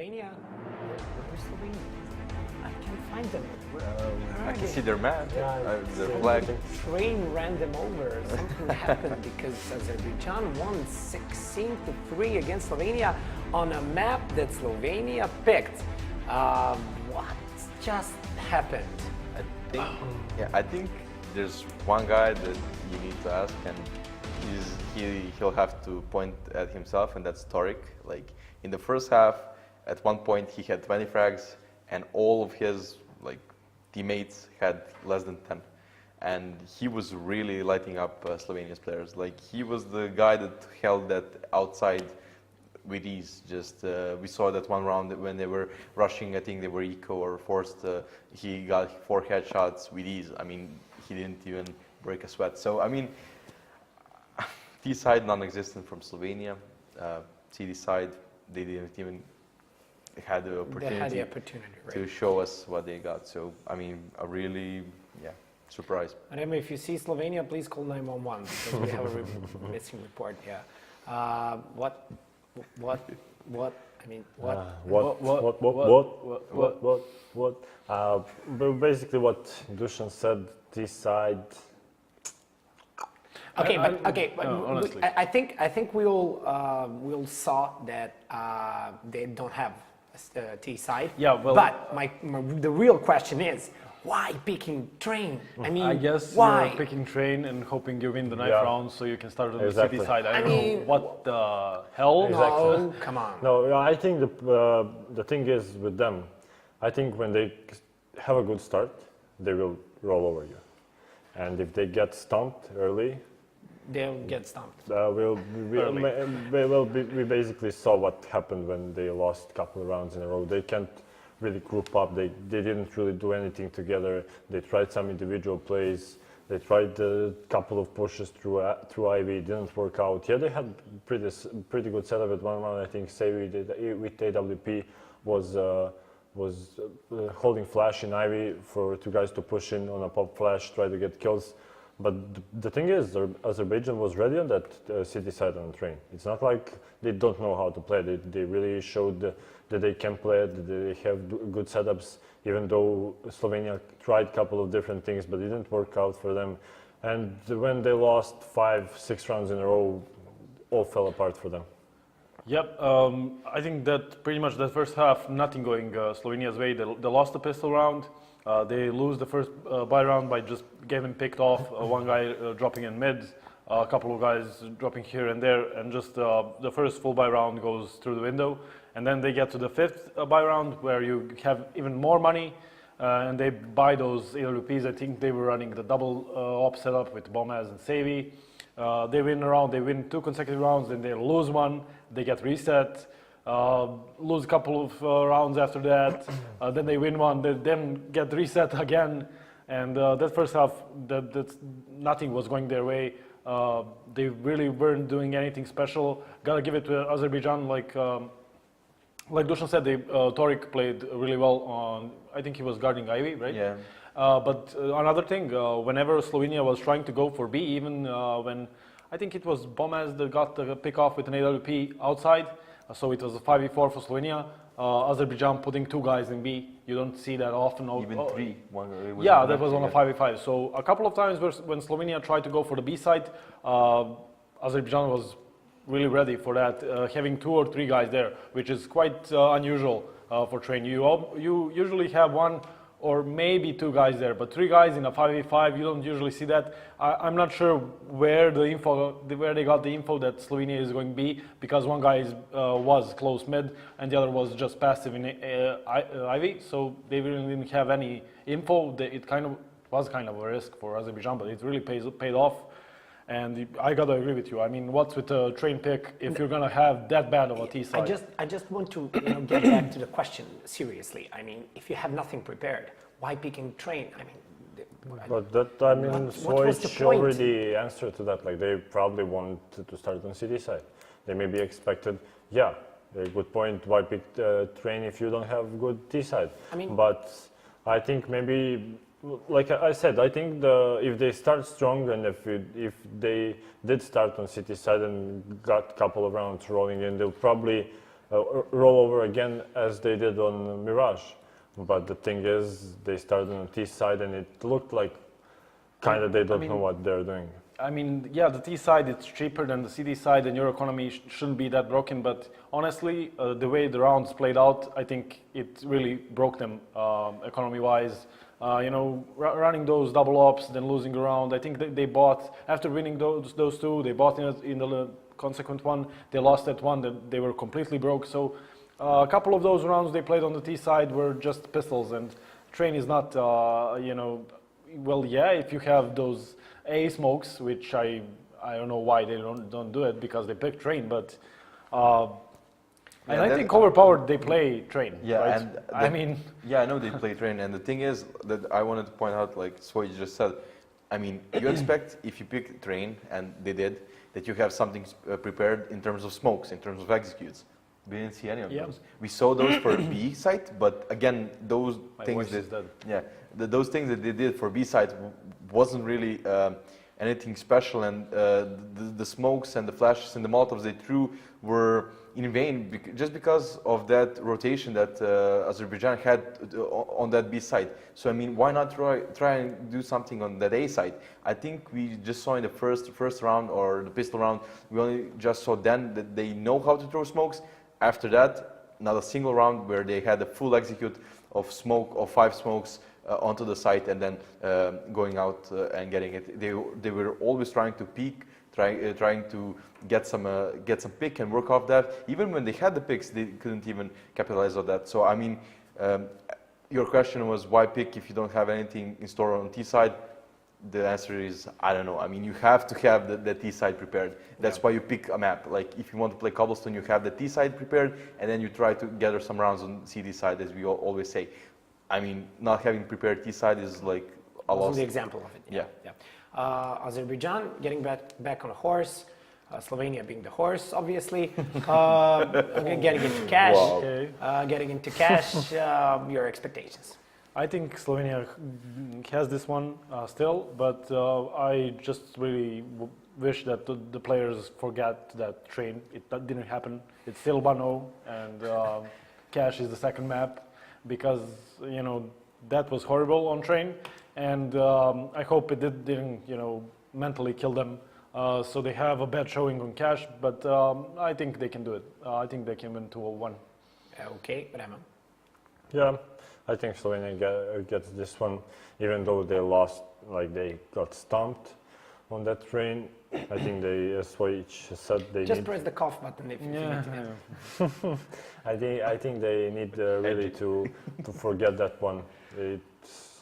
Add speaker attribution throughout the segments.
Speaker 1: Slovenia? Where's Slovenia? I can't find them.
Speaker 2: I can see their map. The
Speaker 1: So
Speaker 2: flag.
Speaker 1: the train ran them over. Something happened because Azerbaijan won 16-3 against Slovenia on a map that Slovenia picked. What just happened?
Speaker 2: I think there's one guy that you need to ask, and he'll have to point at himself, and that's Torik. Like in the first half, at one point he had 20 frags, and all of his teammates had less than 10, and he was really lighting up Slovenia's players. Like he was the guy that held that outside with ease. Just we saw that one round when they were rushing. I think they were eco or forced. He got 4 headshots with ease. I mean, he didn't even break a sweat. So I mean, T side non-existent from Slovenia. CD side, they didn't even had the opportunity,
Speaker 1: Right.
Speaker 2: to show us what they got. So I mean, a really surprise.
Speaker 1: Remember, if you see Slovenia, please call 911 because we have a missing report. Yeah. What? I mean,
Speaker 3: Basically, what Dusan said. This side.
Speaker 1: Honestly, I think we all saw that they don't have a T side.
Speaker 4: Yeah, well,
Speaker 1: but the real question is, why picking train? I mean,
Speaker 4: I guess
Speaker 1: why?
Speaker 4: you're picking train and hoping you win the 9th round so you can start on the city side. I
Speaker 1: mean,
Speaker 4: know what the hell.
Speaker 1: No, come on.
Speaker 3: No, I think the thing is with them. I think when they have a good start, they will roll over you, and if they get stumped early,
Speaker 1: they'll get stumped.
Speaker 3: We basically saw what happened when they lost a couple of rounds in a row. They can't really group up. They didn't really do anything together. They tried some individual plays. They tried a couple of pushes through Ivy. It didn't work out. Yeah, they had pretty good setup at one round. I think Savvy with AWP was holding flash in Ivy for 2 guys to push in on a pop flash, try to get kills. But the thing is, Azerbaijan was ready on that city side on the train. It's not like they don't know how to play. They really showed that they can play, that they have good setups, even though Slovenia tried a couple of different things, but it didn't work out for them. And when they lost 5-6 rounds in a row, all fell apart for them.
Speaker 4: Yep, I think that pretty much that first half, nothing going Slovenia's way. They lost the pistol round. They lose the first buy round by just getting picked off. One guy dropping in mid, a couple of guys dropping here and there, and just the first full buy round goes through the window. And then they get to the 5th buy round where you have even more money, and they buy those AWPs. I think they were running the double op setup with Bomaz and Savvy. They win a round, they win 2 consecutive rounds, then they lose one, they get reset. Lose a couple of rounds after that, then they win one, they then get reset again, and that first half, nothing was going their way. They really weren't doing anything special. Gotta give it to Azerbaijan, like Dusan said, Torik played really well on, I think he was guarding Ivy, right?
Speaker 2: Yeah.
Speaker 4: But another thing, whenever Slovenia was trying to go for B, even when, I think it was Bomaz that got the pick off with an AWP outside, so it was a 5v4 for Slovenia. Azerbaijan putting 2 guys in B. You don't see that often.
Speaker 2: Even 3.
Speaker 4: Yeah, that was on a 5v5. So a couple of times when Slovenia tried to go for the B side, Azerbaijan was really ready for that, having 2 or 3 guys there, which is quite unusual for train. You usually have 1 or maybe 2 guys there, but 3 guys in a 5v5, you don't usually see that. I'm not sure where they got the info that Slovenia is going B, because one guy was close mid and the other was just passive in Ivy, so they really didn't have any info. It was kind of a risk for Azerbaijan, but it really paid off. And I gotta agree with you. I mean, what's with a train pick if you're gonna have that bad of a T side?
Speaker 1: I just want to get back to the question seriously. I mean, if you have nothing prepared, why picking train? I mean,
Speaker 3: but that Switch already answered to that. Like they probably wanted to start on city side. They maybe expected, a good point. Why pick train if you don't have good T side? I mean, but I think maybe. Like I said, I think if they start strong and if they did start on city side and got a couple of rounds rolling in, they'll probably roll over again as they did on Mirage. But the thing is, they started on the T side and it looked like kind of they don't know what they're doing.
Speaker 4: I mean, yeah, the T side, it's cheaper than the CD side, and your economy shouldn't be that broken. But honestly, the way the rounds played out, I think it really broke them economy-wise. Running those double ops, then losing a round. I think they bought, after winning those two, they bought in the consequent one. They lost that one, they were completely broke. So a couple of those rounds they played on the T side were just pistols, and Train is not, well, yeah, if you have those A smokes, which I don't know why they don't do it, because they pick Train, but and I think overpowered they play Train.
Speaker 2: Yeah,
Speaker 4: right?
Speaker 2: and
Speaker 4: I mean,
Speaker 2: yeah, I know they play Train, and the thing is that I wanted to point out, like Swoy just said, I mean, you expect if you pick Train, and they did, that you have something prepared in terms of smokes, in terms of executes. We didn't see any of those. We saw those for B site, but again, those things those things that they did for B site wasn't really anything special, and the smokes and the flashes and the molotovs they threw were in vain, just because of that rotation that Azerbaijan had on that B side. So I mean, why not try and do something on that A side? I think we just saw in the first round, or the pistol round, we only just saw then that they know how to throw smokes. After that, not a single round where they had a full execute of 5 smokes onto the site and then going out and getting it. They were always trying to peek, trying to get some pick and work off that. Even when they had the picks, they couldn't even capitalize on that. So I mean, your question was why pick if you don't have anything in store on T side? The answer is I don't know. I mean, you have to have the T side prepared. That's why you pick a map. Like if you want to play Cobblestone, you have the T side prepared, and then you try to gather some rounds on CD side, as we always say. I mean, not having prepared T side is like a loss.
Speaker 1: The example of it. Yeah. Azerbaijan getting back on a horse. Slovenia being the horse, obviously. Getting into cash.
Speaker 2: Wow.
Speaker 4: okay.
Speaker 1: Getting into cash. Your expectations.
Speaker 4: I think Slovenia has this one still, but I just really wish that the players forget that Train. That didn't happen. It's still 1-0, and Cash is the second map, because that was horrible on Train, and I hope it didn't mentally kill them. So they have a bad showing on Cash, but I think they can do it. I think they can win 2-1.
Speaker 1: Okay, Rema.
Speaker 3: Yeah, I think Slovenia gets this one, even though they lost, like they got stomped on that Train. I think they, as Switch said, they
Speaker 1: just
Speaker 3: need,
Speaker 1: press the cough button if you need to.
Speaker 3: I think they need really to forget that one. It's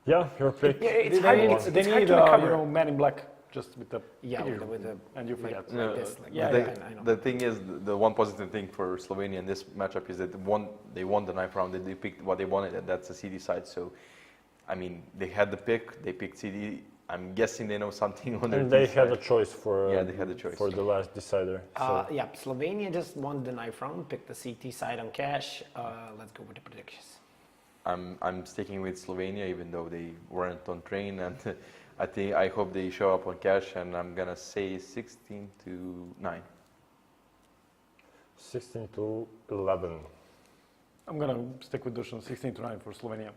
Speaker 3: your pick.
Speaker 1: Yeah, it's
Speaker 4: They
Speaker 1: hard,
Speaker 4: need,
Speaker 1: it's
Speaker 4: they
Speaker 1: hard
Speaker 4: need
Speaker 1: to recover.
Speaker 4: Man in black, just with the
Speaker 1: with the
Speaker 4: and you forget.
Speaker 1: like this. Like I know.
Speaker 2: The thing is, the one positive thing for Slovenia in this matchup is that they won the 9th round. They picked what they wanted, and that's the CD side. So, I mean, they had the pick. They picked CD. I'm guessing they know something on their
Speaker 3: And they
Speaker 2: side.
Speaker 3: had a choice for
Speaker 2: they had a choice
Speaker 3: for the last decider. So.
Speaker 1: Slovenia just won the 9th round, picked the CT side on Cash. Let's go with the predictions.
Speaker 2: I'm sticking with Slovenia, even though they weren't on Train, and I hope they show up on Cash, and I'm gonna say 16-9.
Speaker 3: 16-11.
Speaker 4: I'm gonna stick with Dusan, 16-9 for Slovenia.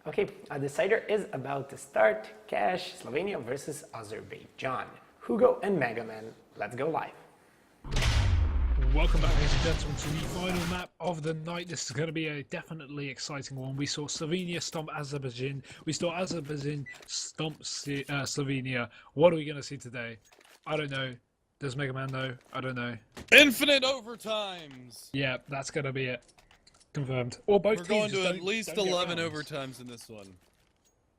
Speaker 1: Okay, a decider is about to start. Cash, Slovenia versus Azerbaijan. Hugo and Megaman, let's go live.
Speaker 5: Welcome back, ladies and gentlemen, to the final map of the night. This is going to be a definitely exciting one. We saw Slovenia stomp Azerbaijan. We saw Azerbaijan stomp Slovenia. What are we going to see today? I don't know. Does Mega Man know? I don't know.
Speaker 6: Infinite overtimes.
Speaker 5: Yeah, that's going to be it. Confirmed. Or both
Speaker 6: We're
Speaker 5: teams
Speaker 6: going to
Speaker 5: just
Speaker 6: at least
Speaker 5: don't get
Speaker 6: 11
Speaker 5: rounds.
Speaker 6: overtimes in this one.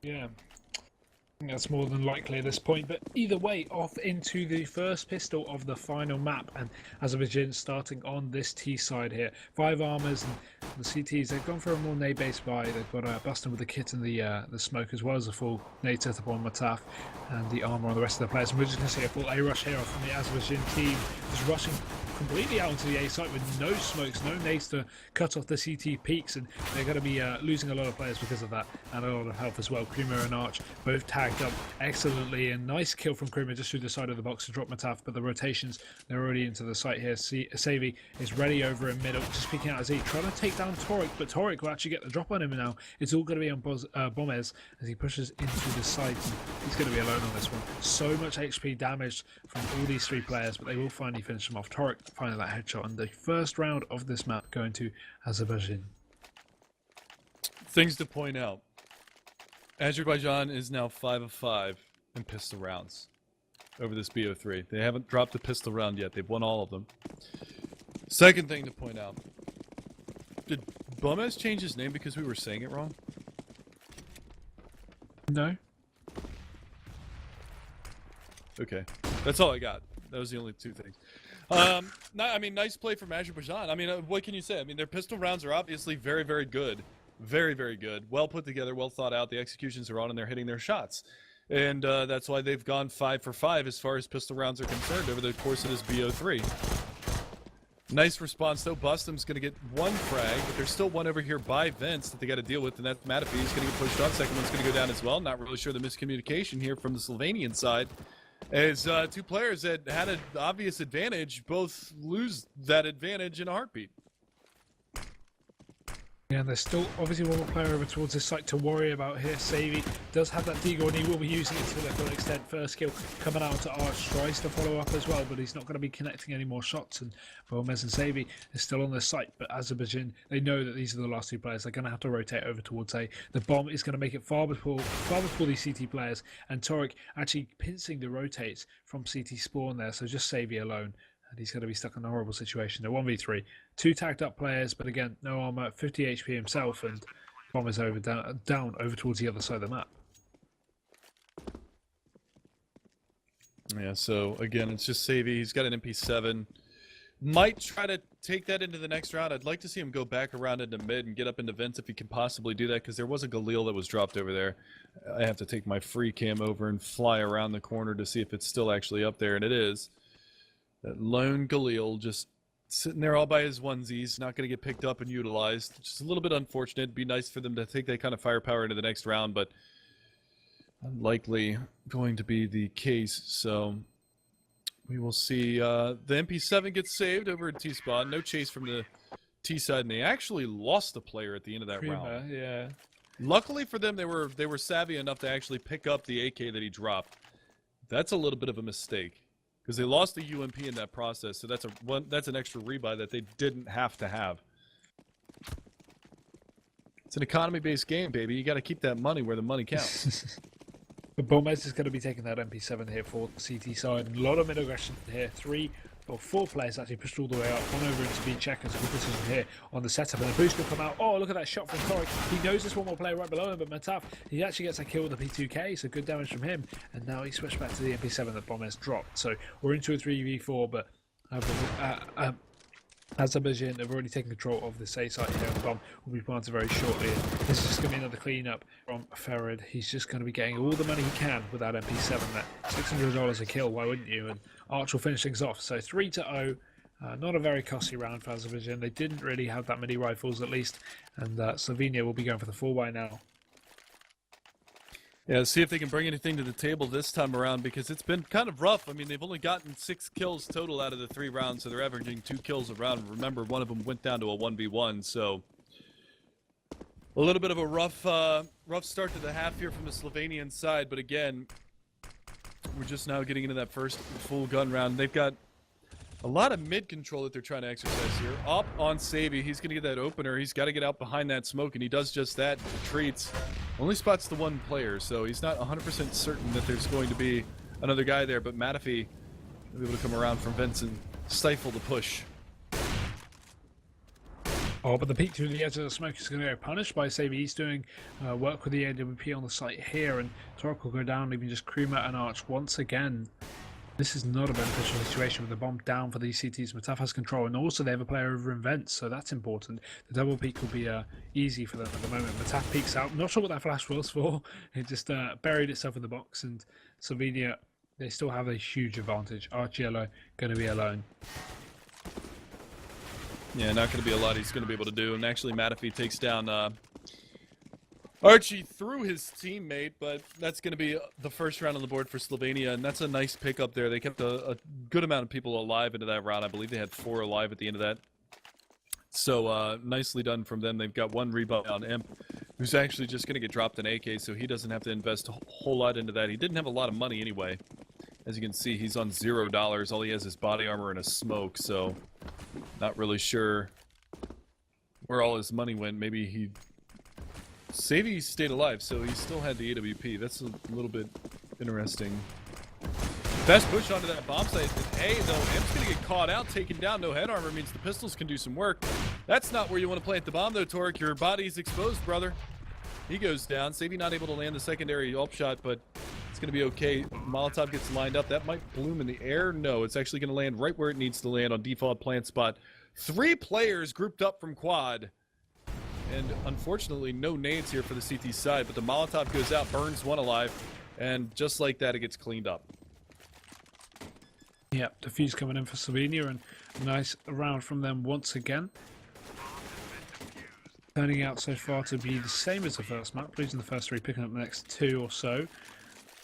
Speaker 5: Yeah. I think that's more than likely at this point, but either way, off into the first pistol of the final map, and Azerbaijan starting on this T side here. 5 armors, and the CTs, they've gone for a more nade-based buy. They've got Bustin with the kit and the smoke, as well as a full nade setup on Mataf, and the armor on the rest of the players. And we're just going to see a full A-rush here from the Azerbaijan team, just rushing completely out onto the A site with no smokes, no nades to cut off the CT peaks, and they're going to be losing a lot of players because of that, and a lot of health as well. Kuma and Arch both tagged tagged up excellently, and nice kill from Kruma just through the side of the box to drop Mataf, but the rotations, they're already into the site here. Savy is ready over in middle, just peeking out as he trying to take down Torek, but Torek will actually get the drop on him now. It's all going to be on Bomez as he pushes into the site, and he's going to be alone on this one. So much HP damage from all these three players, but they will finally finish him off. Torek finding that headshot on the first round of this map going to Azerbaijan.
Speaker 6: Things to point out. Azerbaijan is now 5 of 5 in pistol rounds over this BO3. They haven't dropped a pistol round yet. They've won all of them. Second thing to point out. Did Bomez change his name because we were saying it wrong?
Speaker 5: No.
Speaker 6: Okay. That's all I got. That was the only two things. I mean, nice play from Azerbaijan. I mean, what can you say? I mean, their pistol rounds are obviously very, very good. Very, very good. Well put together, well thought out. The executions are on and they're hitting their shots. And that's why they've gone 5 for 5 as far as pistol rounds are concerned over the course of this BO3. Nice response, though. Bustum's going to get one frag, but there's still one over here by Vince that they got to deal with, and that's Matafee. He's going to get pushed off. Second one's going to go down as well. Not really sure the miscommunication here from the Slovenian side. As two players that had an obvious advantage both lose that advantage in a heartbeat.
Speaker 5: Yeah, and there's still obviously one more player over towards this site to worry about here. Savy does have that deagle, and he will be using it to the full extent. First kill coming out to Arch, tries to follow up as well, but he's not going to be connecting any more shots. And Bomez and Savy is still on the site, but Azerbaijan, they know that these are the last two players. They're going to have to rotate over towards A. The bomb is going to make it far before these CT players, and Torek actually pincing the rotates from CT spawn there, so just Savy alone. And he's going to be stuck in a horrible situation. They're 1v3. Two tagged up players, but again, no armor, 50 HP himself, and Bomb is over down over towards the other side of the map.
Speaker 6: Yeah, so again, it's just Savy. He's got an MP7. Might try to take that into the next round. I'd like to see him go back around into mid and get up into vents if he can possibly do that, because there was a Galil that was dropped over there. I have to take my free cam over and fly around the corner to see if it's still actually up there, and it is. That lone Galil just sitting there all by his onesies, not going to get picked up and utilized. Just a little bit unfortunate. It'd be nice for them to take that kind of firepower into the next round, but unlikely going to be the case. So we will see. The MP7 gets saved over at T-Spawn. No chase from the T side, and they actually lost a player at the end of that round.
Speaker 5: Yeah.
Speaker 6: Luckily for them, they were savvy enough to actually pick up the AK that he dropped. That's a little bit of a mistake, because they lost the UMP in that process, so that's an extra rebuy that they didn't have to have. It's an economy-based game, baby. You got to keep that money where the money counts.
Speaker 5: But Bomez is going to be taking that MP7 here for the CT side. A lot of mid aggression here. 4 players actually pushed all the way up. One over into B checkers. Good position here on the setup, and the boost will come out. Oh, look at that shot from Torek. He knows there's one more player right below him, but Mataf, he actually gets a kill with the P2K, so good damage from him. And now he switched back to the MP7 that Bomez dropped. So we're into a 3v4, but Azerbaijan have already taken control of this A site here, and Bomb will be planted very shortly. This is just going to be another cleanup from Ferid. He's just going to be getting all the money he can with that MP7 there. $600 a kill, why wouldn't you? And Arch will finish things off. So 3-0. Not a very costly round for Azerbaijan. They didn't really have that many rifles, at least. And Slovenia will be going for the 4x now.
Speaker 6: Yeah, see if they can bring anything to the table this time around, because it's been kind of rough. I mean, they've only gotten 6 kills total out of the 3 rounds, so they're averaging 2 kills a round. Remember, one of them went down to a 1v1, so a little bit of a rough start to the half here from the Slovenian side. But again, we're just now getting into that first full gun round. They've got a lot of mid control that they're trying to exercise here. Up on Savy, he's going to get that opener. He's got to get out behind that smoke, and he does just that. Retreats. Only spots the one player, so he's not 100% certain that there's going to be another guy there, but Matafee will be able to come around from vents and stifle the push.
Speaker 5: Oh, but the peek through the edge of the smoke is going to go punished by Savy. He's doing work with the AWP on the site here, and Torek will go down, leaving just Kruma and Arch once again. This is not a beneficial situation with the bomb down for these CTs. Mataf has control, and also they have a player over in vents, so that's important. The double peek will be easy for them at the moment. Mataf peeks out. I'm not sure what that flash was for. It just buried itself in the box, and Slovenia, they still have a huge advantage. Archiello going to be alone.
Speaker 6: Yeah, not going to be a lot he's going to be able to do. And actually, Matafee takes down Archie threw his teammate, but that's going to be the first round on the board for Slovenia, and that's a nice pickup there. They kept a good amount of people alive into that round. I believe they had 4 alive at the end of that. So nicely done from them. They've got 1 rebound on Imp, who's actually just going to get dropped an AK, so he doesn't have to invest a whole lot into that. He didn't have a lot of money anyway. As you can see, he's on $0. All he has is body armor and a smoke, so not really sure where all his money went. Maybe he... Savvy stayed alive, so he still had the AWP. That's a little bit interesting. Fast push onto that bomb site. A, though, Imp's going to get caught out, taken down. No head armor means the pistols can do some work. That's not where you want to plant the bomb, though, Torek. Your body's exposed, brother. He goes down. Savvy not able to land the secondary ult shot, but it's going to be okay. Molotov gets lined up. That might bloom in the air. No, it's actually going to land right where it needs to land on default plant spot. 3 players grouped up from quad. And unfortunately, no nades here for the CT side, but the Molotov goes out, burns 1 alive, and just like that, it gets cleaned up.
Speaker 5: Yep, defuse coming in for Slovenia, and a nice round from them once again. Turning out so far to be the same as the first map, losing the first 3, picking up the next 2 or so.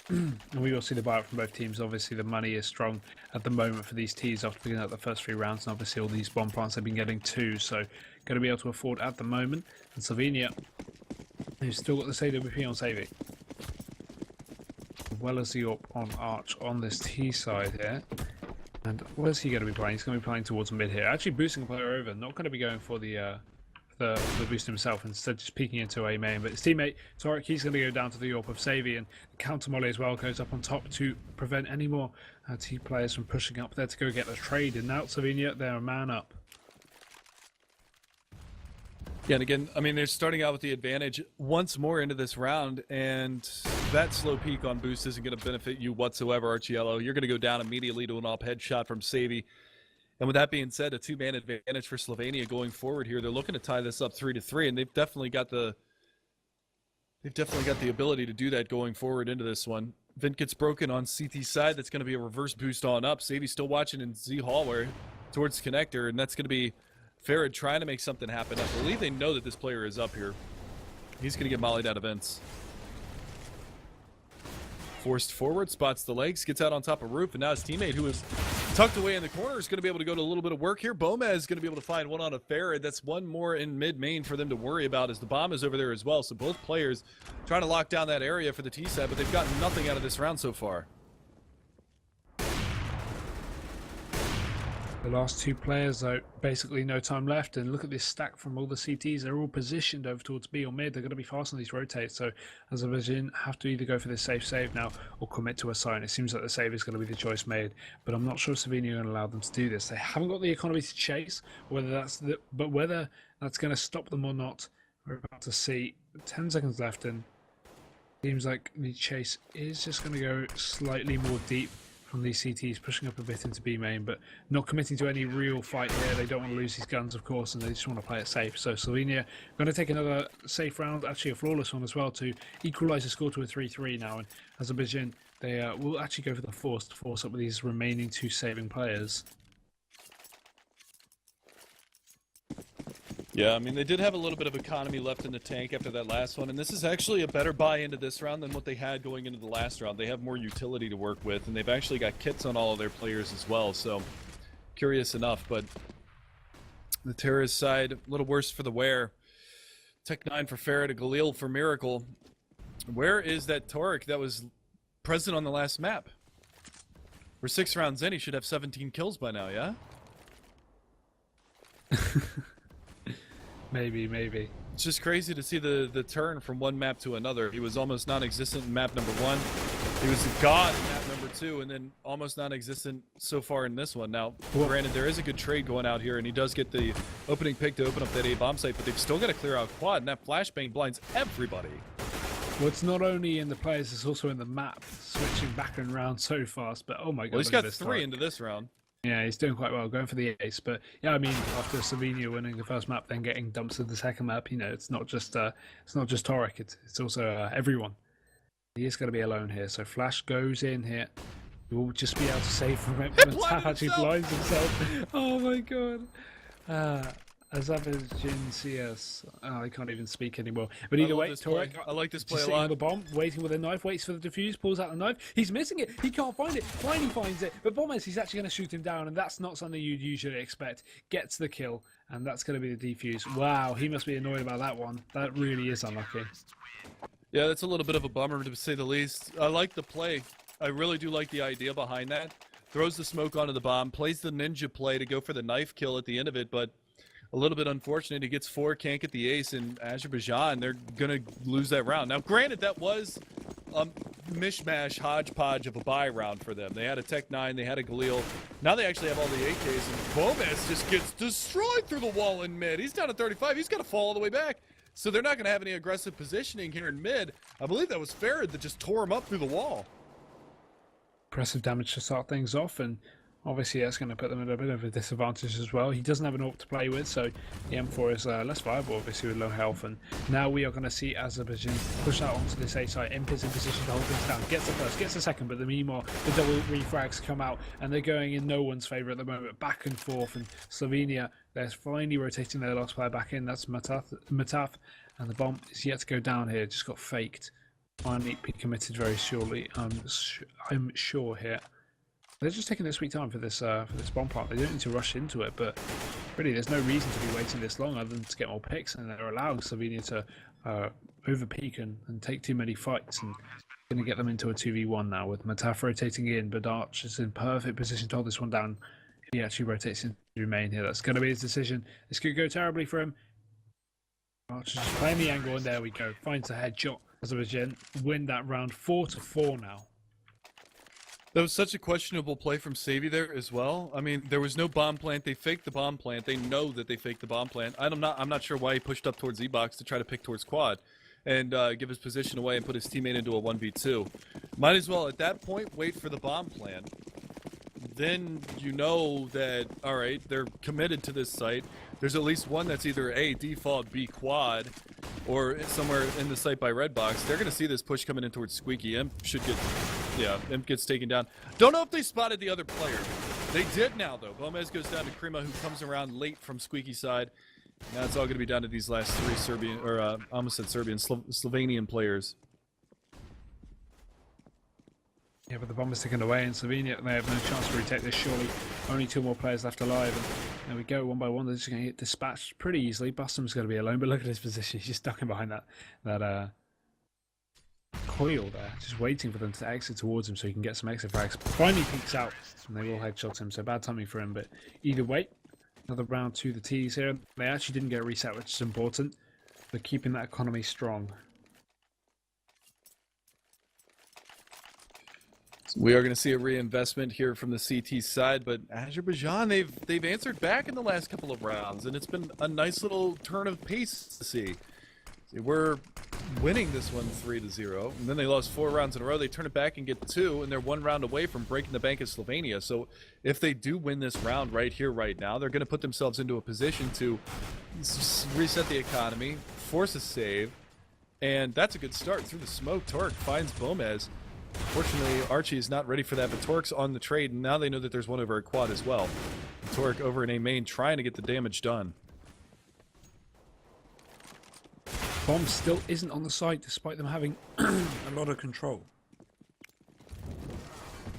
Speaker 5: And we will see the buyout from both teams. Obviously, the money is strong at the moment for these teams after picking up the first 3 rounds, and obviously all these bomb plants have been getting 2, so going to be able to afford at the moment. And Slovenia, who's still got the AWP on Savvy, as well as the AWP on Arch on this T side here. And where's he going to be playing? He's going to be playing towards mid here. Actually boosting a player over, not going to be going for the boost himself, instead just peeking into a main. But his teammate Torek, he's going to go down to the AWP of Savvy, and the counter molly as well goes up on top to prevent any more T players from pushing up there to go get the trade. And now Slovenia, they're a man up.
Speaker 6: Yeah, and again, I mean, they're starting out with the advantage once more into this round, and that slow peak on boost isn't going to benefit you whatsoever, Archiello. You're going to go down immediately to an AWP headshot from Savvy. And with that being said, a 2-man advantage for Slovenia going forward here. They're looking to tie this up 3-3, and they've definitely got the ability to do that going forward into this one. Vint gets broken on CT side. That's going to be a reverse boost on up. Savy's still watching in Z hallway towards connector, and that's going to be Farad trying to make something happen. I believe they know that this player is up here. He's going to get mollied out of vents. Forced forward, spots the legs, gets out on top of roof, and now his teammate, who is tucked away in the corner, is going to be able to go to a little bit of work here. Boma is going to be able to find one on a Farad. That's one more in mid-main for them to worry about, as the bomb is over there as well. So both players trying to lock down that area for the T-side, but they've gotten nothing out of this round so far.
Speaker 5: The last 2 players, though, basically no time left. And look at this stack from all the CTs. They're all positioned over towards B or mid. They're going to be fast on these rotates. So Azerbaijan have to either go for this safe save now or commit to a sign. It seems like the save is going to be the choice made. But I'm not sure Slovenia are going to allow them to do this. They haven't got the economy to chase. Whether that's going to stop them or not, we're about to see. 10 seconds left, and seems like the chase is just going to go slightly more deep from these CTs, pushing up a bit into B main, but not committing to any real fight here. They don't want to lose these guns, of course, and they just want to play it safe. So Slovenia going to take another safe round, actually a flawless one as well, to equalise the score to a 3-3 now. And Azerbaijan, they will actually go for the force to force up with these remaining 2 saving players.
Speaker 6: Yeah, I mean, they did have a little bit of economy left in the tank after that last one, and this is actually a better buy into this round than what they had going into the last round. They have more utility to work with, and they've actually got kits on all of their players as well, so curious enough. But the terrorist side, a little worse for the wear. Tech 9 for Farad, a Galil for Miracle. Where is that Torek that was present on the last map? We're 6 rounds in, he should have 17 kills by now, yeah?
Speaker 5: Maybe.
Speaker 6: It's just crazy to see the turn from one map to another. He was almost non-existent in map number 1. He was a god in map number 2, and then almost non-existent so far in this one. Now, granted, there is a good trade going out here, and he does get the opening pick to open up that A-bomb site, but they've still got to clear out quad, and that flashbang blinds everybody.
Speaker 5: Well, it's not only in the players, it's also in the map, switching back and around so fast, but oh my god.
Speaker 6: Well, he's got 3 into this round.
Speaker 5: Yeah, he's doing quite well, going for the ace. But yeah, I mean, after Slovenia winning the first map, then getting dumped to the second map, you know, it's not just Torek, it's also everyone. He is going to be alone here, so Flash goes in here. He will just be able to save from it. But Tap actually blinds himself. Oh my god. Azerbaijan CS. I can't even speak anymore. But
Speaker 6: I
Speaker 5: either
Speaker 6: love
Speaker 5: way,
Speaker 6: this play.
Speaker 5: Torek,
Speaker 6: I like this
Speaker 5: just
Speaker 6: play a
Speaker 5: sitting on
Speaker 6: lot.
Speaker 5: the bomb, waiting with a knife, waits for the defuse, pulls out the knife. He's missing it. He can't find it. Finally finds it. But Bombers, he's actually going to shoot him down, and that's not something you'd usually expect. Gets the kill, and that's going to be the defuse. Wow, he must be annoyed about that one. That really is unlucky.
Speaker 6: Yeah, that's a little bit of a bummer to say the least. I like the play. I really do like the idea behind that. Throws the smoke onto the bomb, plays the ninja play to go for the knife kill at the end of it, but a little bit unfortunate. He gets 4, can't get the ace, and Azerbaijan, they're going to lose that round. Now, granted, that was a mishmash, hodgepodge of a buy round for them. They had a Tech 9, they had a Galil. Now they actually have all the AKs, and Gomez just gets destroyed through the wall in mid. He's down at 35. He's got to fall all the way back. So they're not going to have any aggressive positioning here in mid. I believe that was Farad that just tore him up through the wall.
Speaker 5: Impressive damage to start things off, and obviously that's going to put them at a bit of a disadvantage as well. He doesn't have an AWP to play with, so the M4 is less viable, obviously, with low health. And now we are going to see Azerbaijan push out onto this A site. Imp is in position to hold things down. Gets the first, gets the second, but the meanwhile, the double refrags come out, and they're going in no one's favour at the moment. Back and forth, and Slovenia, they're finally rotating their last player back in. That's Mataf, and the bomb is yet to go down here. Just got faked. Finally be committed very shortly. I'm sure here. They're just taking their sweet time for this bomb plant. They don't need to rush into it, but really there's no reason to be waiting this long other than to get more picks, and they're allowing Slovenia to over-peak and take too many fights, and going to get them into a 2v1 now with Mataf rotating in, but Arch is in perfect position to hold this one down. He actually rotates into main here. That's going to be his decision. This could go terribly for him. Arch is just playing the angle, and there we go. Finds a headshot. Azerbaijan win that round 4-4 now.
Speaker 6: That was such a questionable play from Savy there as well. I mean, there was no bomb plant. They faked the bomb plant. They know that they faked the bomb plant. I'm not sure why he pushed up towards E-box to try to pick towards quad and give his position away and put his teammate into a 1v2. Might as well, at that point, wait for the bomb plant. Then you know that, all right, they're committed to this site. There's at least one that's either A, default, B, quad, or somewhere in the site by red box. They're going to see this push coming in towards Squeaky. Imp should get, yeah, Imp gets taken down. Don't know if they spotted the other player. They did now, though. Gomez goes down to Krima, who comes around late from Squeaky side. Now it's all going to be down to these last 3 Serbian, or almost said Serbian, Slovenian players.
Speaker 5: Yeah, but the bomb is taken away, and Slovenia, they have no chance to retake this, surely. Only 2 more players left alive, and there we go, one by one. They're just going to get dispatched pretty easily. Bustum's going to be alone, but look at his position. He's just ducking behind that coil there, just waiting for them to exit towards him so he can get some exit frags. Finally peeks out, and they will headshot him, so bad timing for him, but either way, another round to the T's here. They actually didn't get a reset, which is important. They're keeping that economy strong.
Speaker 6: We are going to see a reinvestment here from the CT side, but Azerbaijan, they've answered back in the last couple of rounds, and it's been a nice little turn of pace to see. We're winning this one 3-0, and then they lost 4 rounds in a row. They turn it back and get 2, and they're 1 round away from breaking the bank of Slovenia. So if they do win this round right here, right now, they're going to put themselves into a position to reset the economy, force a save, and that's a good start. Through the smoke, Torque finds Gomez. Fortunately, Archie is not ready for that, but Torque's on the trade, and now they know that there's one over at quad as well. Torque over in A main trying to get the damage done.
Speaker 5: Bomb still isn't on the site, despite them having a lot of control.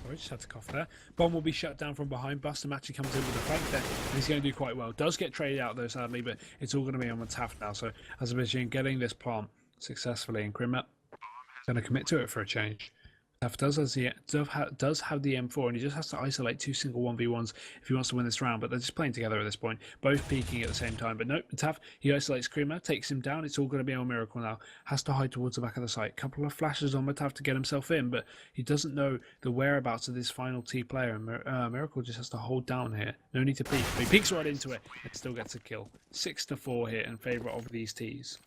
Speaker 5: Sorry, just had to cough there. Bomb will be shut down from behind. Bustum actually comes in with a flank there, and he's going to do quite well. Does get traded out though, sadly, but it's all going to be on Mataf now. So Azerbaijan getting this plant successfully, and Krimet going to commit to it for a change. Does have the M4, and he just has to isolate 2 single 1v1s if he wants to win this round, but they're just playing together at this point, both peeking at the same time. But no, Mataf, he isolates Krima, takes him down. It's all going to be on Miracle now. Has to hide towards the back of the site. Couple of flashes on Mataf to get himself in, but he doesn't know the whereabouts of this final T player, and Miracle just has to hold down here. No need to peek, but he peeks right into it and still gets a kill. 6-4 here in favour of these Ts.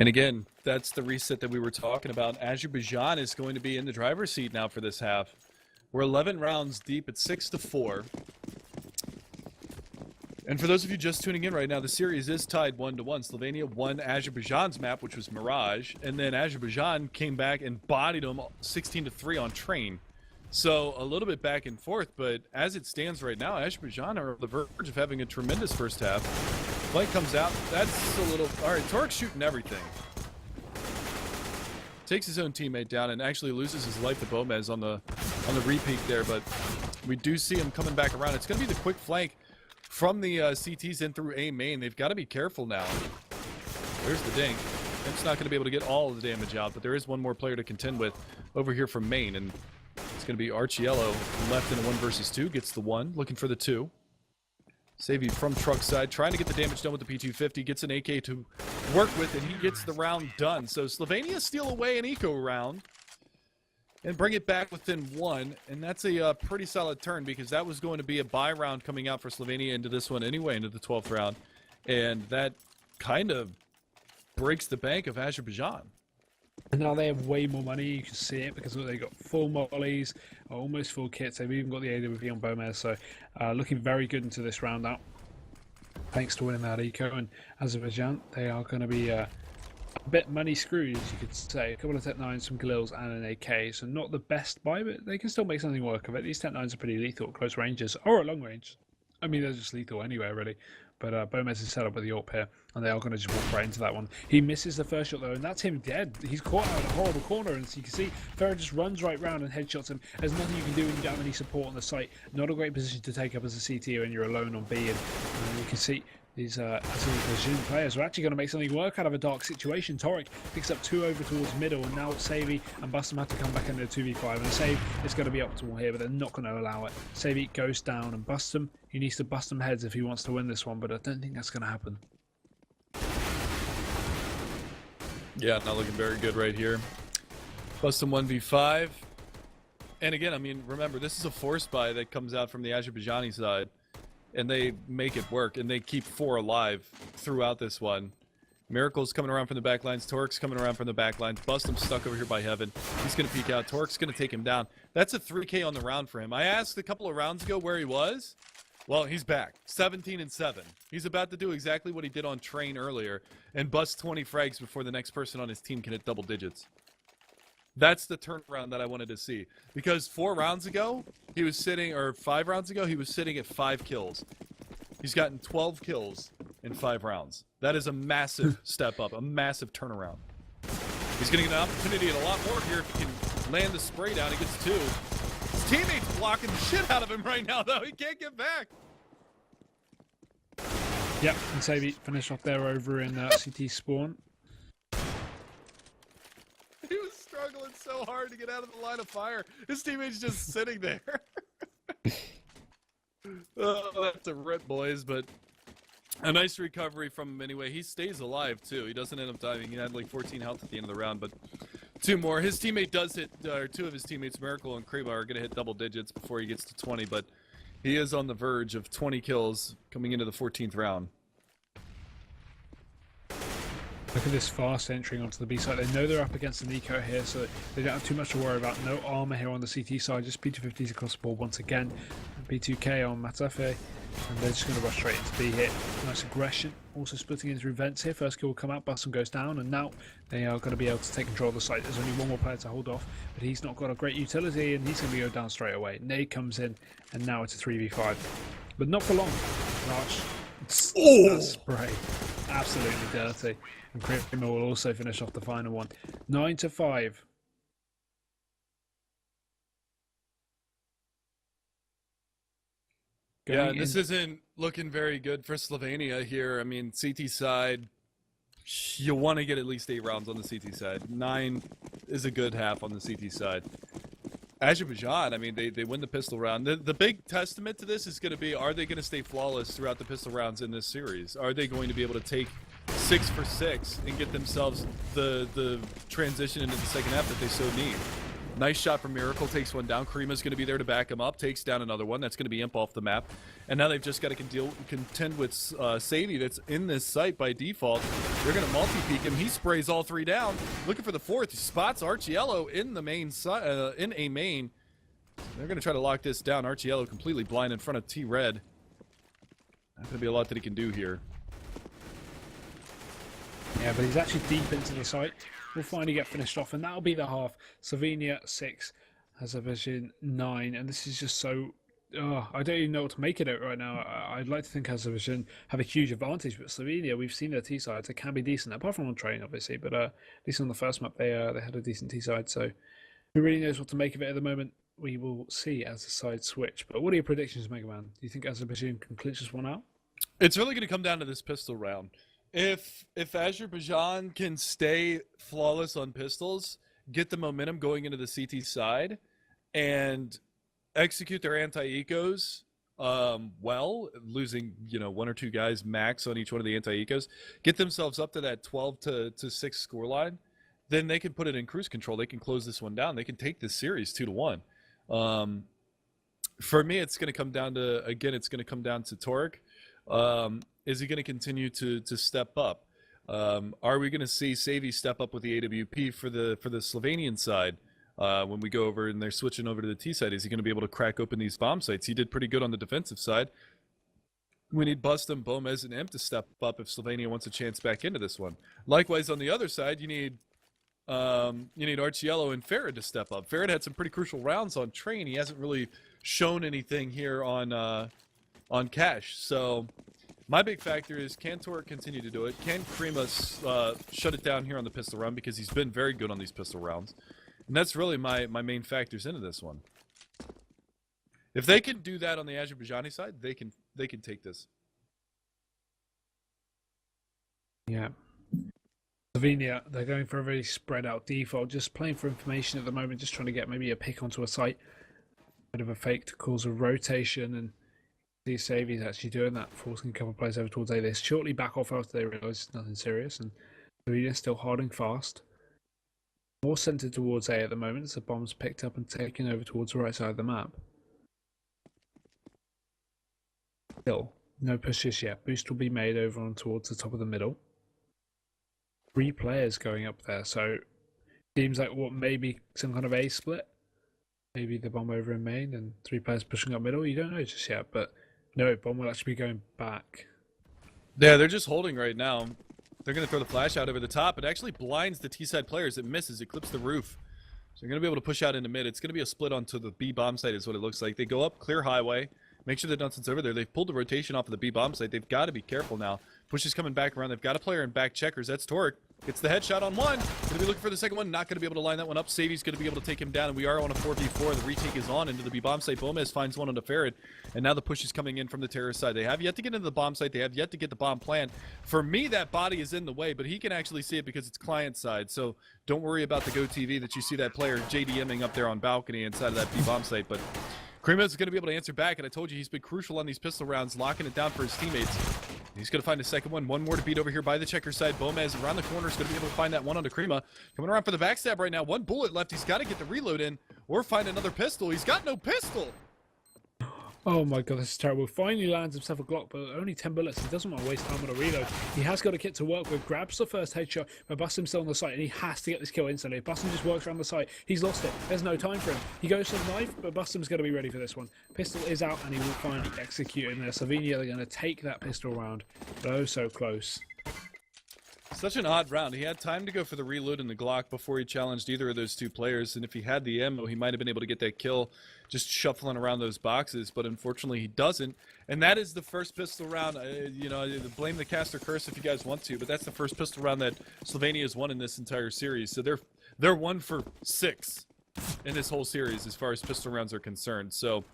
Speaker 6: And again, that's the reset that we were talking about. Azerbaijan is going to be in the driver's seat now for this half. We're 11 rounds deep at 6-4. And for those of you just tuning in right now, the series is tied 1-1. Slovenia won Azerbaijan's map, which was Mirage, and then Azerbaijan came back and bodied them 16-3 on Train. So a little bit back and forth, but as it stands right now, Azerbaijan are on the verge of having a tremendous first half. Flank comes out. That's a little... All right, Torik's shooting everything. Takes his own teammate down and actually loses his life to Bomez on the repeat there, but we do see him coming back around. It's going to be the quick flank from the CTs in through A main. They've got to be careful now. There's the dink. It's not going to be able to get all of the damage out, but there is one more player to contend with over here from main, and it's going to be Archiello left in a 1 versus 2. Gets the 1, looking for the 2. Savvy from truck side, trying to get the damage done with the P250, gets an AK to work with, and he gets the round done. So Slovenia steal away an eco round and bring it back within 1, and that's a pretty solid turn because that was going to be a buy round coming out for Slovenia into this one anyway, into the 12th round, and that kind of breaks the bank of Azerbaijan.
Speaker 5: And now they have way more money. You can see it because they got full mollies, almost full kits. They've even got the AWP on Bomez, so looking very good into this round out. Thanks to winning that eco, and Azerbaijan, they are going to be a bit money screwed, as you could say. A couple of Tech 9s, some Galils, and an AK. So not the best buy, but they can still make something work of it. These Tech 9s are pretty lethal at close ranges or at long range. I mean, they're just lethal anywhere, really. But Bomez is set up with the AWP here, and they are going to just walk right into that one. He misses the first shot, though, and that's him dead. He's caught out in a horrible corner, and as you can see, Ferrer just runs right round and headshots him. There's nothing you can do when you don't have any support on the site. Not a great position to take up as a CT when you're alone on B, and you can see these Azerbaijan players are actually going to make something work out of a dark situation. Torik picks up 2 over towards middle, and now Savvy and Bustum have to come back into the 2v5. And Save is going to be optimal here, but they're not going to allow it. Savvy goes down, and Bustum, he needs to bust them heads if he wants to win this one, but I don't think that's going to happen.
Speaker 6: Yeah, not looking very good right here. Bustum 1v5. And again, I mean, remember, this is a force buy that comes out from the Azerbaijani side. And they make it work, and they keep 4 alive throughout this one. Miracle's coming around from the back lines. Torik's coming around from the back lines. Bustum's stuck over here by Heaven. He's going to peek out. Torik's going to take him down. That's a 3K on the round for him. I asked a couple of rounds ago where he was. Well, he's back. 17-7. He's about to do exactly what he did on Train earlier and bust 20 frags before the next person on his team can hit double digits. That's the turnaround that I wanted to see. Because 4 rounds ago, he was sitting, or 5 rounds ago, he was sitting at 5 kills. He's gotten 12 kills in 5 rounds. That is a massive step up, a massive turnaround. He's going to get an opportunity at a lot more here if he can land the spray down. He gets 2. His teammate's blocking the shit out of him right now, though. He can't get back.
Speaker 5: Yep, and Savvy finished off there over in CT spawn.
Speaker 6: He was struggling so hard to get out of the line of fire. His teammate's just sitting there. Oh, that's a rip, boys, but a nice recovery from him anyway. He stays alive, too. He doesn't end up dying. He had like 14 health at the end of the round, but 2 more. His teammate does hit, or 2 of his teammates, Miracle and Kreba, are going to hit double digits before he gets to 20, but he is on the verge of 20 kills coming into the 14th round.
Speaker 5: Look at this fast entering onto the B side. They know they're up against an eco here, so they don't have too much to worry about. No armor here on the CT side, just P250s across the board once again. P2K on Matafe, and they're just going to rush straight into B here. Nice aggression. Also splitting in through vents here. First kill will come out, Bustum goes down, and now they are going to be able to take control of the site. There's only 1 more player to hold off, but he's not got a great utility, and he's going to go down straight away. Nade comes in, and now it's a 3v5. But not for long. Arch. That spray. Absolutely dirty. And Krima will also finish off the final one. 9-5.
Speaker 6: Yeah, this isn't looking very good for Slovenia here. I mean, CT side, you want to get at least 8 rounds on the CT side. 9 is a good half on the CT side. Azerbaijan, I mean, they win the pistol round. The big testament to this is going to be, are they going to stay flawless throughout the pistol rounds in this series? Are they going to be able to take 6 for 6 and get themselves the transition into the second half that they so need? Nice shot from Miracle, takes one down. Karima's going to be there to back him up, takes down another one. That's going to be Imp off the map. And now they've just got to contend with Sadie that's in this site by default. They're going to multi-peek him. He sprays all 3 down. Looking for the 4th. He spots Archiello in the main in a main. They're going to try to lock this down. Archiello completely blind in front of T-Red. Not going to be a lot that he can do here.
Speaker 5: Yeah, but he's actually deep into the site. Will finally get finished off, and that'll be the half. Slovenia 6, Azerbaijan 9, and this is just so. I don't even know what to make of it right now. I'd like to think Azerbaijan have a huge advantage, but Slovenia, we've seen their T sides. They can be decent, apart from on train, obviously. But at least on the first map, they had a decent T side. So who really knows what to make of it at the moment? We will see as the sides switch. But what are your predictions, Mega Man? Do you think Azerbaijan can clinch this one out?
Speaker 6: It's really going to come down to this pistol round. If Azerbaijan can stay flawless on pistols, get the momentum going into the CT side, and execute their anti-ecos well, losing one or two guys max on each one of the anti-ecos, get themselves up to that 12 to 6 scoreline, then they can put it in cruise control. They can close this one down. They can take this series 2-1. For me, it's going to come down to Torek. Is he going to continue to step up? Are we going to see Savvy step up with the AWP for the Slovenian side? When we go over and they're switching over to the T side, is he going to be able to crack open these bomb sites? He did pretty good on the defensive side. We need Bustum, Bomez, and Imp to step up if Slovenia wants a chance back into this one. Likewise, on the other side, you need Arciello and Farad to step up. Farad had some pretty crucial rounds on train. He hasn't really shown anything here on Cash. So my big factor is, can Torek continue to do it? Can Krimas shut it down here on the pistol round, because he's been very good on these pistol rounds. And that's really my main factors into this one. If they can do that on the Azerbaijani side, they can take this.
Speaker 5: Yeah. Slovenia, they're going for a very spread out default, just playing for information at the moment, just trying to get maybe a pick onto a site. Bit of a fake to cause a rotation, and these Savies actually doing that, forcing a couple of players over towards A. They shortly back off after they realise it's nothing serious, and Slovenia still harding fast. More centered towards A at the moment as the bomb's picked up and taken over towards the right side of the map. Still, no pushes yet. Boost will be made over on towards the top of the middle. 3 players going up there, so seems like maybe some kind of A split. Maybe the bomb over in main and 3 players pushing up middle. You don't know just yet, but no, bomb will actually be going back.
Speaker 6: Yeah, they're just holding right now. They're going to throw the flash out over the top. It actually blinds the T-side players. It misses. It clips the roof. So they're going to be able to push out into mid. It's going to be a split onto the B bomb site is what it looks like. They go up, clear highway, make sure that Dunstan's over there. They've pulled the rotation off of the B bomb site. They've got to be careful now. Push is coming back around. They've got a player in back checkers. That's Torek. Gets the headshot on one. Going to be looking for the second one. Not going to be able to line that one up. Savvy's going to be able to take him down. And we are on a 4v4. The retake is on into the B bomb site. Bomez finds one on the Farad. And now the push is coming in from the terrorist side. They have yet to get into the bomb site. They have yet to get the bomb plant. For me, that body is in the way, but he can actually see it because it's client side. So don't worry about the Go TV that you see that player JDMing up there on balcony inside of that B bomb site. But Krimas is going to be able to answer back. And I told you he's been crucial on these pistol rounds, locking it down for his teammates. He's going to find a second one. One more to beat over here by the checker side. Bomez around the corner is going to be able to find that one onto Krima. Coming around for the backstab right now. 1 bullet left. He's got to get the reload in or find another pistol. He's got no pistol.
Speaker 5: Oh my god, this is terrible. Finally lands himself a Glock, but only 10 bullets. He doesn't want to waste time on a reload. He has got a kit to work with. Grabs the first headshot, but Bustum's still on the site, and he has to get this kill instantly. If Bustum just works around the site, he's lost it. There's no time for him. He goes for the knife, but Bustum's going to be ready for this one. Pistol is out, and he will finally execute in there. Slovenia are going to take that pistol round, but oh so close.
Speaker 6: Such an odd round. He had time to go for the reload and the Glock before he challenged either of those 2 players, and if he had the ammo, he might have been able to get that kill just shuffling around those boxes, but unfortunately he doesn't. And that is the first pistol round. Blame the caster curse if you guys want to, but that's the first pistol round that Slovenia has won in this entire series. So they're 1 for 6 in this whole series as far as pistol rounds are concerned. So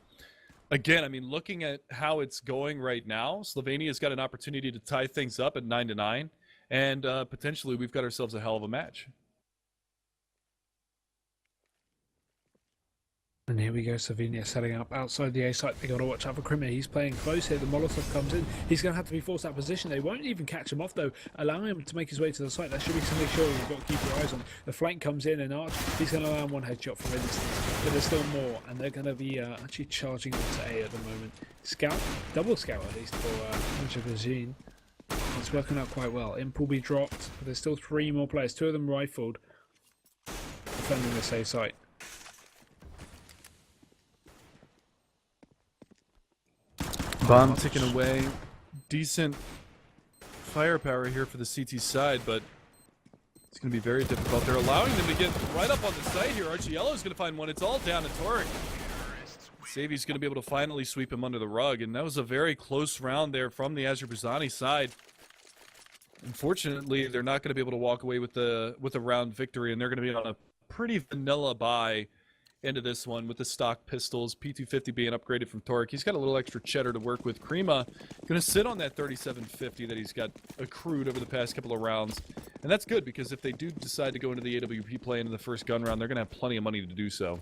Speaker 6: again, I mean, looking at how it's going right now, Slovenia's got an opportunity to tie things up at 9-9. And potentially, we've got ourselves a hell of a match.
Speaker 5: And here we go, Slovenia setting up outside the A site. They got to watch out for Krima. He's playing close here. The Molotov comes in. He's going to have to be forced out of position. They won't even catch him off, though, allowing him to make his way to the site. That should be something sure you've got to keep your eyes on. The flank comes in, and Arch, he's going to land 1 headshot from instance. But there's still more, and they're going to be actually charging onto A at the moment. Scout, double scout at least for Azerbaijan. It's working out quite well. Imp will be dropped, but there's still 3 more players. 2 of them rifled, defending the safe site.
Speaker 6: Bomb ticking away. Decent firepower here for the CT side, but It's going to be very difficult. They're allowing them to get right up on the site here. Archiello's going to find one. It's all down to Torek. Savi's going to be able to finally sweep him under the rug, and that was a very close round there from the Azerbaijani side. Unfortunately, they're not going to be able to walk away with a round victory, and they're going to be on a pretty vanilla bye into this one with the stock pistols. P250 being upgraded from Torek. He's got a little extra cheddar to work with. Krima going to sit on that 3750 that he's got accrued over the past couple of rounds, and that's good because if they do decide to go into the AWP play into the first gun round, they're going to have plenty of money to do so.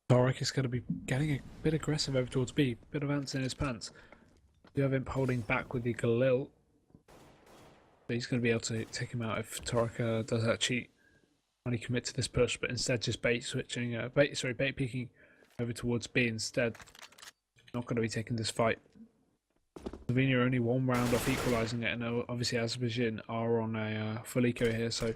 Speaker 5: Torek is going to be getting a bit aggressive over towards B. Bit of ants in his pants. You have him holding back with the Galil. But he's going to be able to take him out if Torek does that cheat when he commit to this push, but instead just bait switching, bait peeking over towards B instead. Not going to be taking this fight. Slovenia are only one round off equalising it, and obviously Azerbaijan are on a full eco here, so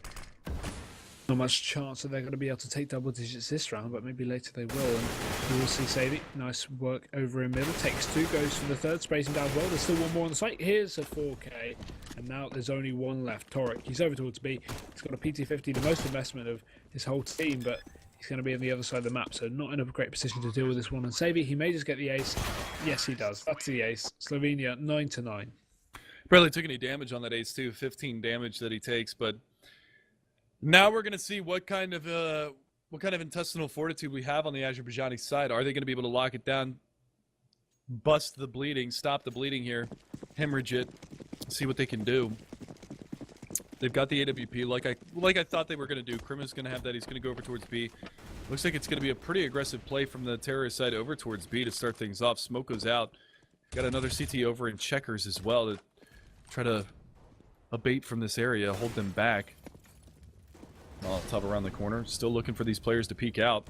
Speaker 5: not much chance that they're going to be able to take double digits this round, but maybe later they will. And we will see Savi. Nice work over in middle. Takes two, goes for the third, sprays him down as well. There's still one more on the site. Here's a 4K. And now there's only one left. Torek. He's over towards B. He's got a PT50, the most investment of his whole team, but he's going to be on the other side of the map, so not in a great position to deal with this one. And Savi, he may just get the ace. Yes, he does. That's the ace. Slovenia 9-9.
Speaker 6: Barely took any damage on that ace too. 15 damage that he takes, but now we're going to see what kind of intestinal fortitude we have on the Azerbaijani side. Are they going to be able to lock it down, bust the bleeding, stop the bleeding here, hemorrhage it, see what they can do? They've got the AWP like I thought they were going to do. Krima's going to have that. He's going to go over towards B. Looks like it's going to be a pretty aggressive play from the terrorist side over towards B to start things off. Smoke goes out. Got another CT over in checkers as well to try to abate from this area, hold them back. Top around the corner. Still looking for these players to peek out.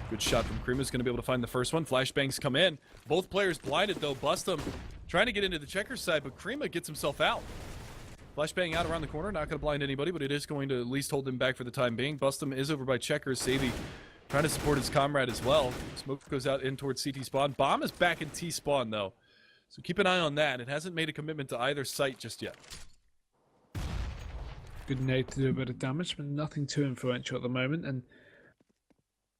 Speaker 6: Good shot from Krima's going to be able to find the first one. Flashbangs come in. Both players blinded though. Bust them. Trying to get into the checkers side, but Krima gets himself out. Flashbang out around the corner. Not going to blind anybody, but it is going to at least hold him back for the time being. Bustum is over by checkers. Savi trying to support his comrade as well. Smoke goes out in towards CT spawn. Bomb is back in T spawn though. So keep an eye on that. It hasn't made a commitment to either site just yet.
Speaker 5: Good nade to do a bit of damage, but nothing too influential at the moment, and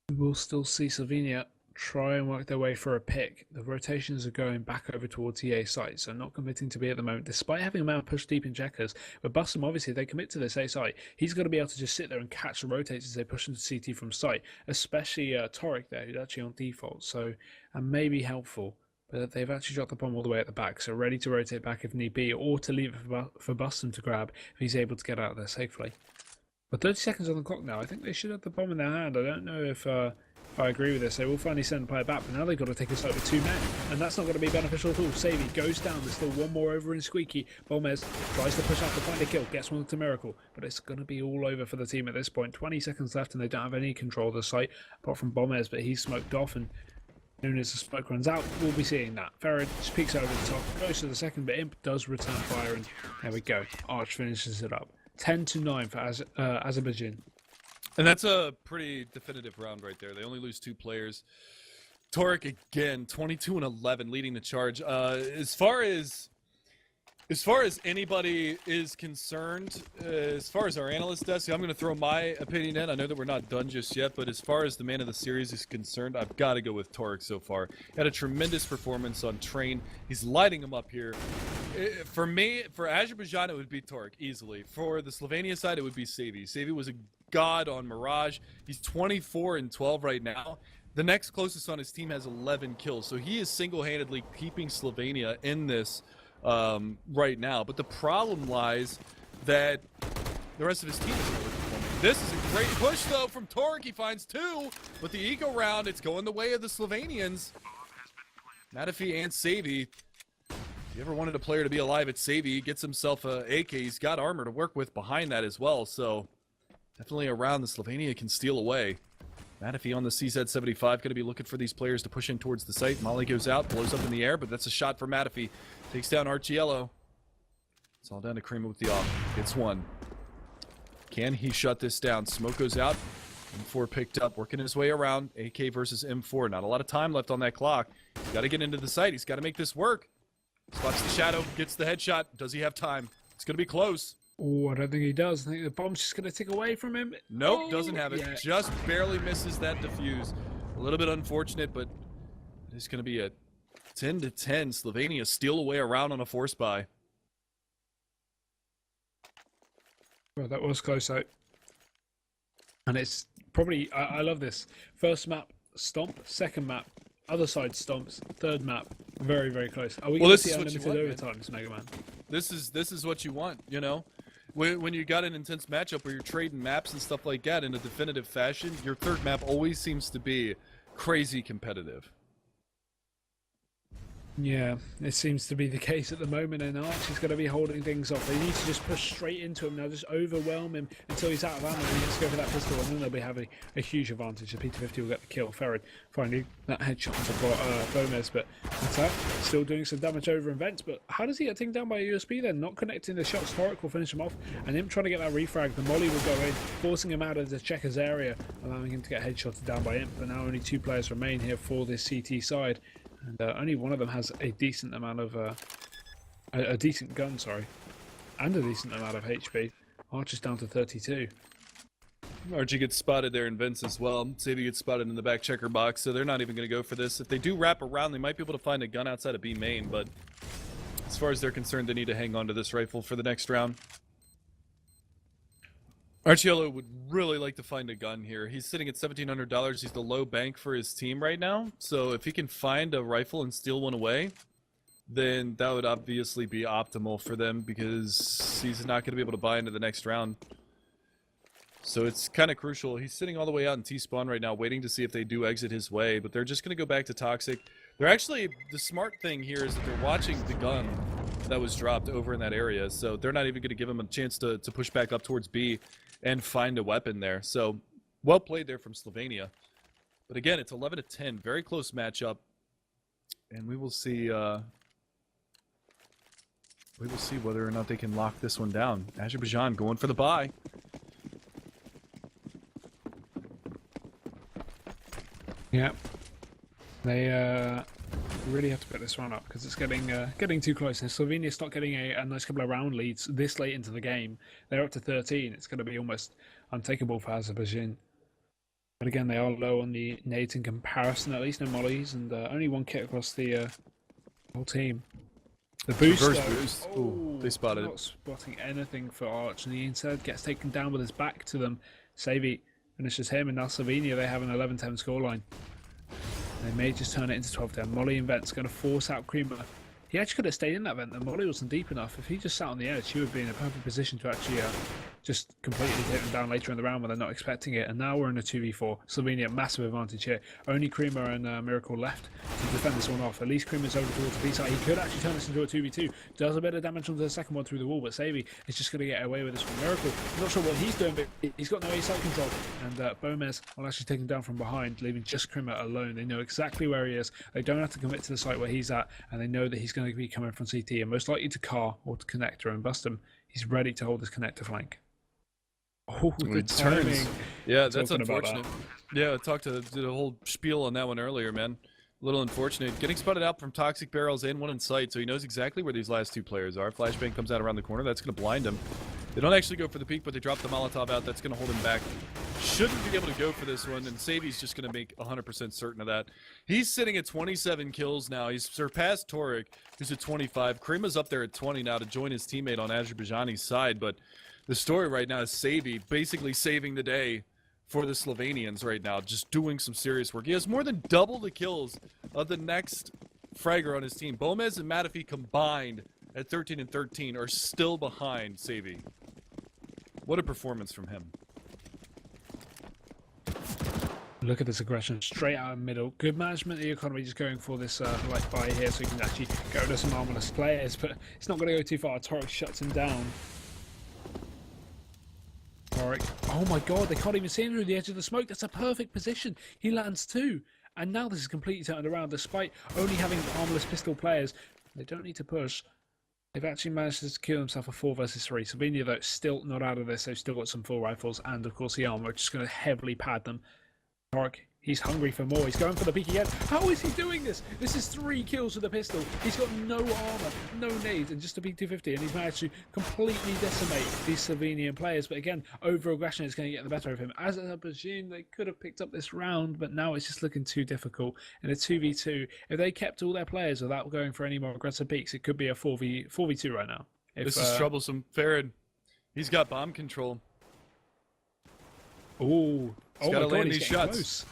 Speaker 5: we will still see Slovenia try and work their way for a pick. The rotations are going back over towards the A site, so not committing to B at the moment, despite having a man push deep in checkers. But Bustum, obviously, if they commit to this A site, he's got to be able to just sit there and catch the rotates as they push into CT from site, especially Torek there, who's actually on default, so and may be helpful. But they've actually dropped the bomb all the way at the back, so ready to rotate back if need be, or to leave it for Bustum to grab if he's able to get out of there safely. But 30 seconds on the clock now. I think they should have the bomb in their hand. I don't know if I agree with this. They will finally send the player back, but now they've got to take a site with two men, and that's not going to be beneficial at all. Savi goes down. There's still one more over in Squeaky. Bomez tries to push out to find a kill, gets one to Miracle, but it's going to be all over for the team at this point. 20 seconds left, and they don't have any control of the site apart from Bomez, but he's smoked off, and as soon as the smoke runs out, we'll be seeing that. Farad just peeks over the top, goes to the second, but Imp does return fire, and there we go. Arch finishes it up. 10-9 for Azerbaijan.
Speaker 6: And that's a pretty definitive round right there. They only lose two players. Torek again, 22-11, leading the charge. As far as anybody is concerned, as far as our analyst desk, I'm going to throw my opinion in. I know that we're not done just yet, but as far as the man of the series is concerned, I've got to go with Torek so far. Had a tremendous performance on Train. He's lighting him up here. For me, for Azerbaijan, it would be Torek easily. For the Slovenia side, it would be Savi. Savi was a god on Mirage. He's 24-12 right now. The next closest on his team has 11 kills, so he is single-handedly keeping Slovenia in this right now. But the problem lies that the rest of his team isn't really performing. This is a great push, though, from Torek. He finds two, but the eco round, it's going the way of the Slovenians. Matafi and Savi. If you ever wanted a player to be alive, it's Savi. He gets himself a AK. He's got armor to work with behind that as well, so definitely around the Slovenia can steal away. Matafi on the CZ-75, going to be looking for these players to push in towards the site. Molly goes out, blows up in the air, but that's a shot for Matafi. Takes down Archiello. It's all down to Krima with the off. Gets one. Can he shut this down? Smoke goes out. M4 picked up, working his way around. AK versus M4. Not a lot of time left on that clock. He's got to get into the site. He's got to make this work. Spots the shadow, gets the headshot. Does he have time? It's going to be close.
Speaker 5: Oh, I don't think he does. I think the bomb's just going to tick away from him.
Speaker 6: Nope,
Speaker 5: Oh,
Speaker 6: doesn't have it.
Speaker 5: yeah.
Speaker 6: Just barely misses that defuse. A little bit unfortunate, but it's going to be a 10-10. Slovenia steal away around on a force buy.
Speaker 5: Well, that was close out. And it's probably, I love this. First map, stomp. Second map, other side stomps. Third map, very, very close. Are we going to see unlimited overtimes, Mega Man?
Speaker 6: This is what you want, you know? When you got an intense matchup where you're trading maps and stuff like that in a definitive fashion, your third map always seems to be crazy competitive.
Speaker 5: Yeah, it seems to be the case at the moment, and Arch is going to be holding things off. They need to just push straight into him now, just overwhelm him until he's out of ammo, and he has to go for that pistol, and then they'll be having a huge advantage. The P250 will get the kill. Ferret finally that headshot to Gomez, but that's out. Still doing some damage over in vents, but how does he get taken down by a USB then? Not connecting the shots. Torek will finish him off, and him trying to get that refrag. The molly will go in, forcing him out of the checkers area, allowing him to get headshotted down by Imp, but now only 2 players remain here for this CT side. And only one of them has a decent amount of a decent gun, and a decent amount of HP. Archer's down to 32.
Speaker 6: Archie gets spotted there in vents as well. Savy gets spotted in the back checker box, so they're not even going to go for this. If they do wrap around, they might be able to find a gun outside of B main, but as far as they're concerned, they need to hang on to this rifle for the next round. Archiello would really like to find a gun here. He's sitting at $1,700. He's the low bank for his team right now. So if he can find a rifle and steal one away, then that would obviously be optimal for them because he's not going to be able to buy into the next round. So it's kind of crucial. He's sitting all the way out in T-spawn right now, waiting to see if they do exit his way. But they're just going to go back to Toxic. They're actually, the smart thing here is that they're watching the gun that was dropped over in that area. So they're not even going to give him a chance to push back up towards B and find a weapon there. So well played there from Slovenia. But again, it's 11-10, very close matchup, and we will see whether or not they can lock this one down. Azerbaijan going for the buy.
Speaker 5: Yeah, they really have to put this one up because it's getting too close. And Slovenia's not getting a nice couple of round leads this late into the game. They're up to 13. It's going to be almost untakeable for Azerbaijan. But again, they are low on the nades in comparison, at least no mollies, and only 1 kit across the whole team. The boost,
Speaker 6: boost.
Speaker 5: Oh,
Speaker 6: ooh, they spotted
Speaker 5: not
Speaker 6: it.
Speaker 5: spotting anything for Arch, and he instead gets taken down with his back to them. Savy finishes him, and now Slovenia, they have an 11-10 scoreline. They may just turn it into 12-10. Molly in vent's going to force out Creamer. He actually could have stayed in that vent. The molly wasn't deep enough. If he just sat on the edge, he would be in a perfect position to actually just completely take them down later in the round when they're not expecting it. And now we're in a 2v4. Slovenia, massive advantage here. Only Creamer and Miracle left to defend this one off. At least Creamer's over towards the B side. He could actually turn this into a 2v2. Does a bit of damage onto the second one through the wall, but Savy is just going to get away with this one. Miracle, I'm not sure what he's doing, but he's got no A side control. And Gomez will actually take him down from behind, leaving just Creamer alone. They know exactly where he is. They don't have to commit to the site where he's at, and they know that he's going to be coming from CT and most likely to car or to connector and bust him. He's ready to hold his connector flank. Oh, the timing.
Speaker 6: Yeah, that's unfortunate. Yeah, I talked to did a whole spiel on that one earlier, man. A little unfortunate. Getting spotted out from toxic barrels and one in sight, so he knows exactly where these last 2 players are. Flashbang comes out around the corner. That's going to blind him. They don't actually go for the peek, but they drop the Molotov out. That's going to hold him back. Shouldn't be able to go for this one, and Savy's just going to make 100% certain of that. He's sitting at 27 kills now. He's surpassed Torek, who's at 25. Krima's up there at 20 now to join his teammate on Azerbaijani's side, but the story right now is Savy basically saving the day for the Slovenians right now, just doing some serious work. He has more than double the kills of the next fragger on his team. Gomez and Matafi combined at 13 and 13 are still behind Savy. What a performance from him.
Speaker 5: Look at this aggression straight out of the middle. Good management of the economy, just going for this light buy here so you can actually go to some armorless players, but it's not going to go too far. Torek shuts him down. Torek, oh my god, they can't even see him through the edge of the smoke. That's a perfect position. He lands 2. And now this is completely turned around despite only having armorless pistol players. They don't need to push. They've actually managed to secure themselves a 4 versus 3. Slovenia, though, still not out of this. They've still got some full rifles and, of course, the armor, which is going to heavily pad them. Torek, He's hungry for more. He's going for the peak again. How is he doing this? This is 3 kills with a pistol. He's got no armor, no nades, and just a peak 250, and he's managed to completely decimate these Slovenian players. But again, over-aggression is going to get the better of him. As I presume, they could have picked up this round, but now it's just looking too difficult. In a 2v2, if they kept all their players without going for any more aggressive peaks, it could be a 4v2 right now.
Speaker 6: This is troublesome. Farad, he's got bomb control.
Speaker 5: Oh,
Speaker 6: He's got to land these shots.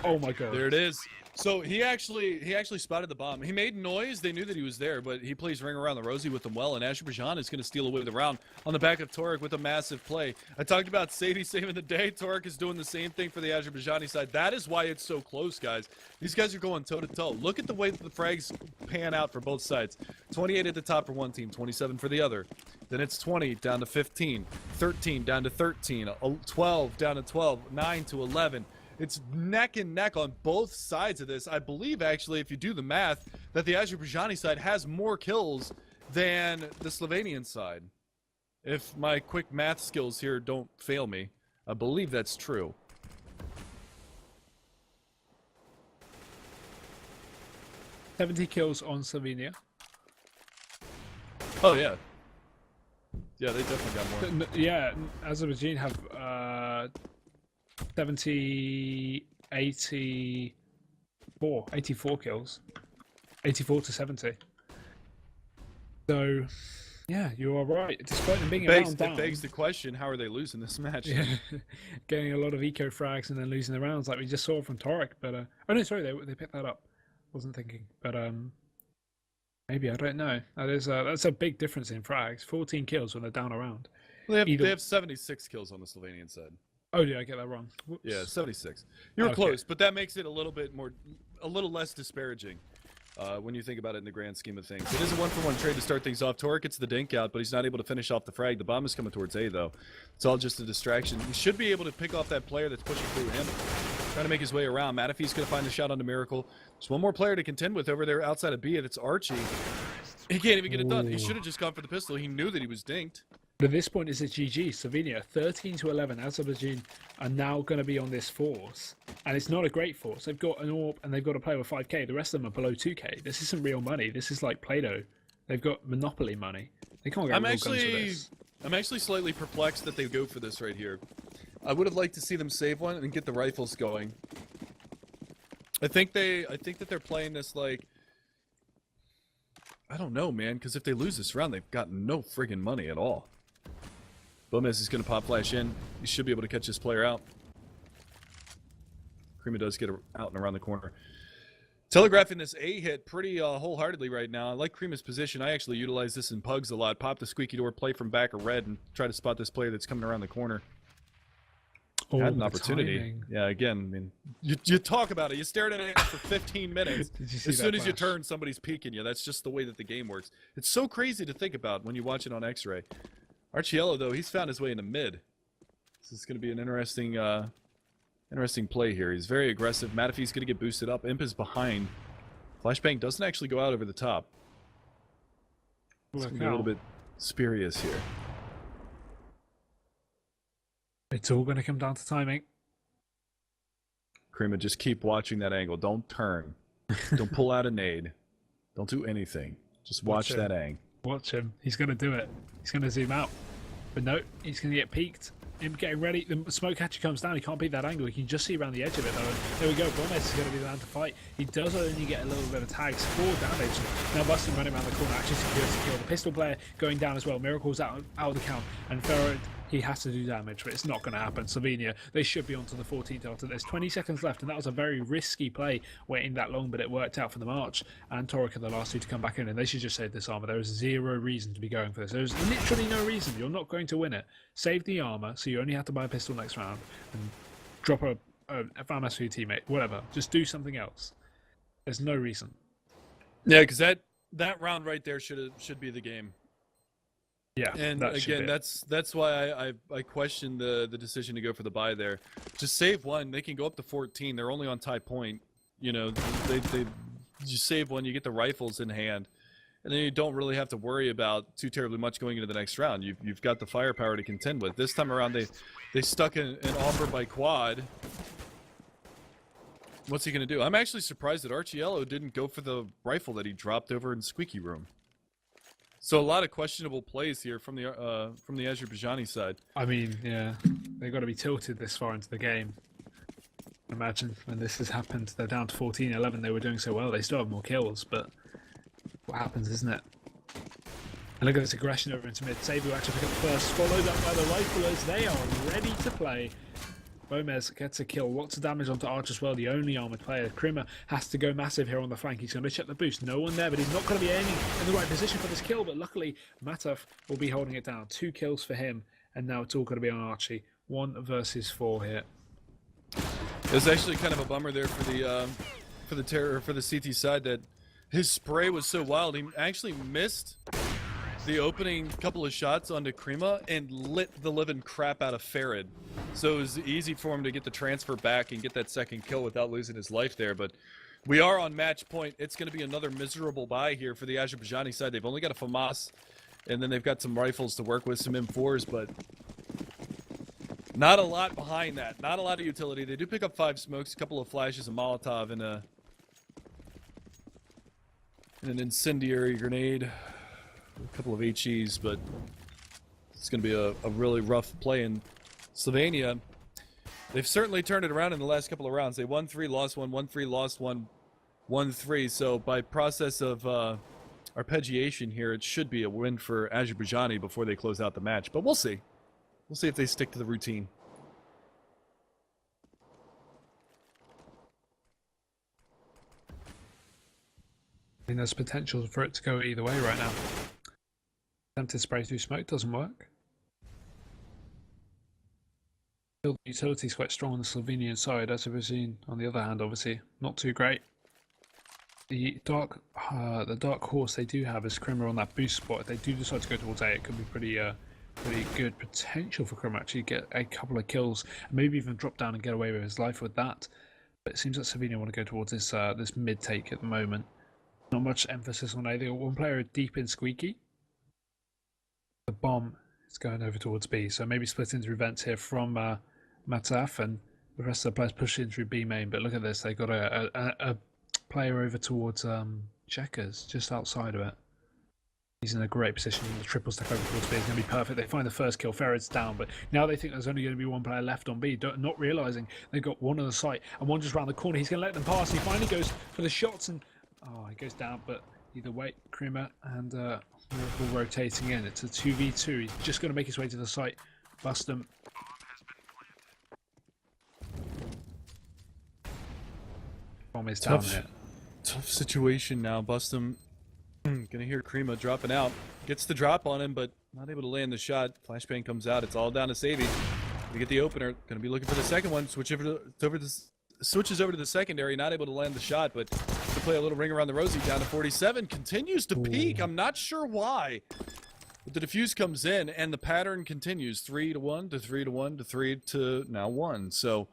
Speaker 5: Oh my god.
Speaker 6: There it is. So he actually spotted the bomb. He made noise. They knew that he was there, but he plays Ring Around the Rosie with them well, and Azerbaijan is going to steal away the round on the back of Torek with a massive play. I talked about Sadie saving the day. Torek is doing the same thing for the Azerbaijani side. That is why it's so close, guys. These guys are going toe-to-toe. Look at the way that the frags pan out for both sides. 28 at the top for one team, 27 for the other. Then it's 20 down to 15, 13 down to 13, 12 down to 12, 9 to 11. It's neck and neck on both sides of this. I believe, actually, if you do the math, that the Azerbaijani side has more kills than the Slovenian side. If my quick math skills here don't fail me, I believe that's true.
Speaker 5: $70 kills on Slovenia.
Speaker 6: Oh, yeah. Yeah, they definitely got more.
Speaker 5: Yeah, Azerbaijan have 70, 84 kills. 84 to 70. So, yeah, you are right. Despite them being
Speaker 6: It
Speaker 5: down,
Speaker 6: begs the question, how are they losing this match?
Speaker 5: yeah, getting a lot of eco frags and then losing the rounds like we just saw from Torek. But oh no, sorry, they picked that up. Wasn't thinking, but maybe, I don't know. That's a big difference in frags. 14 kills when they're down a round.
Speaker 6: Well, they have 76 kills on the Slovenian side.
Speaker 5: Oh, did I get that wrong? Whoops.
Speaker 6: Yeah, 76. You were close, but that makes it a little less disparaging when you think about it in the grand scheme of things. It is a 1-for-1 trade to start things off. Torek gets the dink out, but he's not able to finish off the frag. The bomb is coming towards A, though. It's all just a distraction. He should be able to pick off that player that's pushing through him, trying to make his way around. Matafee's going to find the shot onto Miracle. There's one more player to contend with over there outside of B, and it's Archie. He can't even get it done. He should have just gone for the pistol. He knew that he was dinked.
Speaker 5: But at this point, it's a GG. Slovenia 13 to 11. Azerbaijan are now going to be on this force, and it's not a great force. They've got an AWP and they've got a player with 5k. The rest of them are below 2k. This isn't real money. This is like Play-Doh. They've got monopoly money. They can't get real guns for this.
Speaker 6: I'm actually slightly perplexed that they go for this right here. I would have liked to see them save one and get the rifles going. I think that they're playing this like, I don't know, man, because if they lose this round, they've got no friggin' money at all. Gomez is going to pop flash in. He should be able to catch this player out. Krima does get out and around the corner. Telegraphing this A hit pretty wholeheartedly right now. I like Krima's position. I actually utilize this in pugs a lot. Pop the squeaky door, play from back of red, and try to spot this player that's coming around the corner.
Speaker 5: Oh,
Speaker 6: had an opportunity. Timing. Yeah, again, I mean, you talk about it. You stared at it for 15 minutes. As soon as you turn, somebody's peeking you. That's just the way that the game works. It's so crazy to think about when you watch it on X-Ray. Archiello, though, he's found his way into mid. This is going to be an interesting play here. He's very aggressive. Matafee's going to get boosted up. Imp is behind. Flashbang doesn't actually go out over the top. It's going to be a little bit spurious here.
Speaker 5: It's all going to come down to timing.
Speaker 6: Krima, just keep watching that angle. Don't turn. Don't pull out a nade. Don't do anything. Just watch that angle.
Speaker 5: Watch him. He's going to do it. He's going to zoom out. But no, he's going to get peeked. Him getting ready. The smoke catcher comes down. He can't beat that angle. You can just see around the edge of it, though. There we go. Gomez is going to be the man to fight. He does only get a little bit of tags. 4 damage. Now Bustin running around the corner. Actually secures the kill. The pistol player going down as well. Miracle's out of the count. And Ferro, he has to do damage, but it's not going to happen. Slovenia, they should be on to the 14th after this. 20 seconds left, and that was a very risky play waiting that long, but it worked out for the March. And Torek are the last two to come back in, and they should just save this armor. There is zero reason to be going for this. There's literally no reason. You're not going to win it. Save the armor, so you only have to buy a pistol next round, and drop a FAMAS for your teammate. Whatever. Just do something else. There's no reason.
Speaker 6: Yeah, because that round right there should be the game.
Speaker 5: Yeah,
Speaker 6: and again, that's why I question the decision to go for the buy there. Just save one. They can go up to 14. They're only on tie point. You know, they just save one. You get the rifles in hand, and then you don't really have to worry about too terribly much going into the next round. You've got the firepower to contend with. This time around, they stuck an offer by quad. What's he going to do? I'm actually surprised that Archiello didn't go for the rifle that he dropped over in Squeaky Room. So a lot of questionable plays here from the Azerbaijani side.
Speaker 5: I mean, yeah, they've got to be tilted this far into the game. Imagine when this has happened, they're down to 14-11. They were doing so well. They still have more kills, but what happens, isn't it? And look at this aggression over into mid. Sabu actually pick up the first, followed up by the riflers. They are ready to play. Gomez gets a kill. Lots of damage onto Arch as well, the only armoured player. Krima has to go massive here on the flank. He's going to check the boost. No one there, but he's not going to be aiming in the right position for this kill. But luckily, Mataf will be holding it down. 2 kills for him, and now it's all going to be on Archie. 1 versus 4 here.
Speaker 6: It was actually kind of a bummer there for the CT side that his spray was so wild. He actually missed the opening couple of shots onto Krima and lit the living crap out of Farid. So it was easy for him to get the transfer back and get that second kill without losing his life there. But we are on match point. It's going to be another miserable bye here for the Azerbaijani side. They've only got a FAMAS, and then they've got some rifles to work with, some M4s, but not a lot behind that. Not a lot of utility. They do pick up 5 smokes, a couple of flashes, a Molotov, and an incendiary grenade. A couple of HEs, but it's going to be a really rough play in Slovenia. They've certainly turned it around in the last couple of rounds. They won 3, lost 1, won 3, lost 1, won 3. So by process of arpeggiation here, it should be a win for Azerbaijani before they close out the match. But we'll see. We'll see if they stick to the routine.
Speaker 5: I mean, there's potential for it to go either way right now. Attempted spray through smoke doesn't work. Still, the utility is quite strong on the Slovenian side. Azerbaijan, on the other hand, obviously not too great. The dark horse they do have is Krima on that boost spot. If they do decide to go towards A, it could be pretty good potential for Krima actually get a couple of kills and maybe even drop down and get away with his life with that. But it seems like Slovenia want to go towards this mid take at the moment. Not much emphasis on A. They got one player deep in Squeaky. The bomb is going over towards B, so maybe splitting through vents here from Mataf, and the rest of the players pushing through B main. But look at this, they got a player over towards Checkers, just outside of it. He's in a great position. The triple stack over towards B is going to be perfect. They find the first kill. Farid's down, but now they think there's only going to be one player left on B, not realising they've got one on the site and one just around the corner. He's going to let them pass. He finally goes for the shots, and he goes down, but either way, Krima and Miracle rotating in. It's a 2v2. He's just going to make his way to the site. Bust him. Bomb is down here.
Speaker 6: Tough situation now. Bustum gonna hear Krima dropping out. Gets the drop on him, but not able to land the shot. Flashbang comes out. It's all down to Savy. We get the opener. Gonna be looking for the second one. Switches over to the secondary. Not able to land the shot, but to play a little ring around the rosy. Down to 47. Continues to peak. I'm not sure why. But the defuse comes in, and the pattern continues. 3 to 1 to 3 to 1 to 3 to now 1. So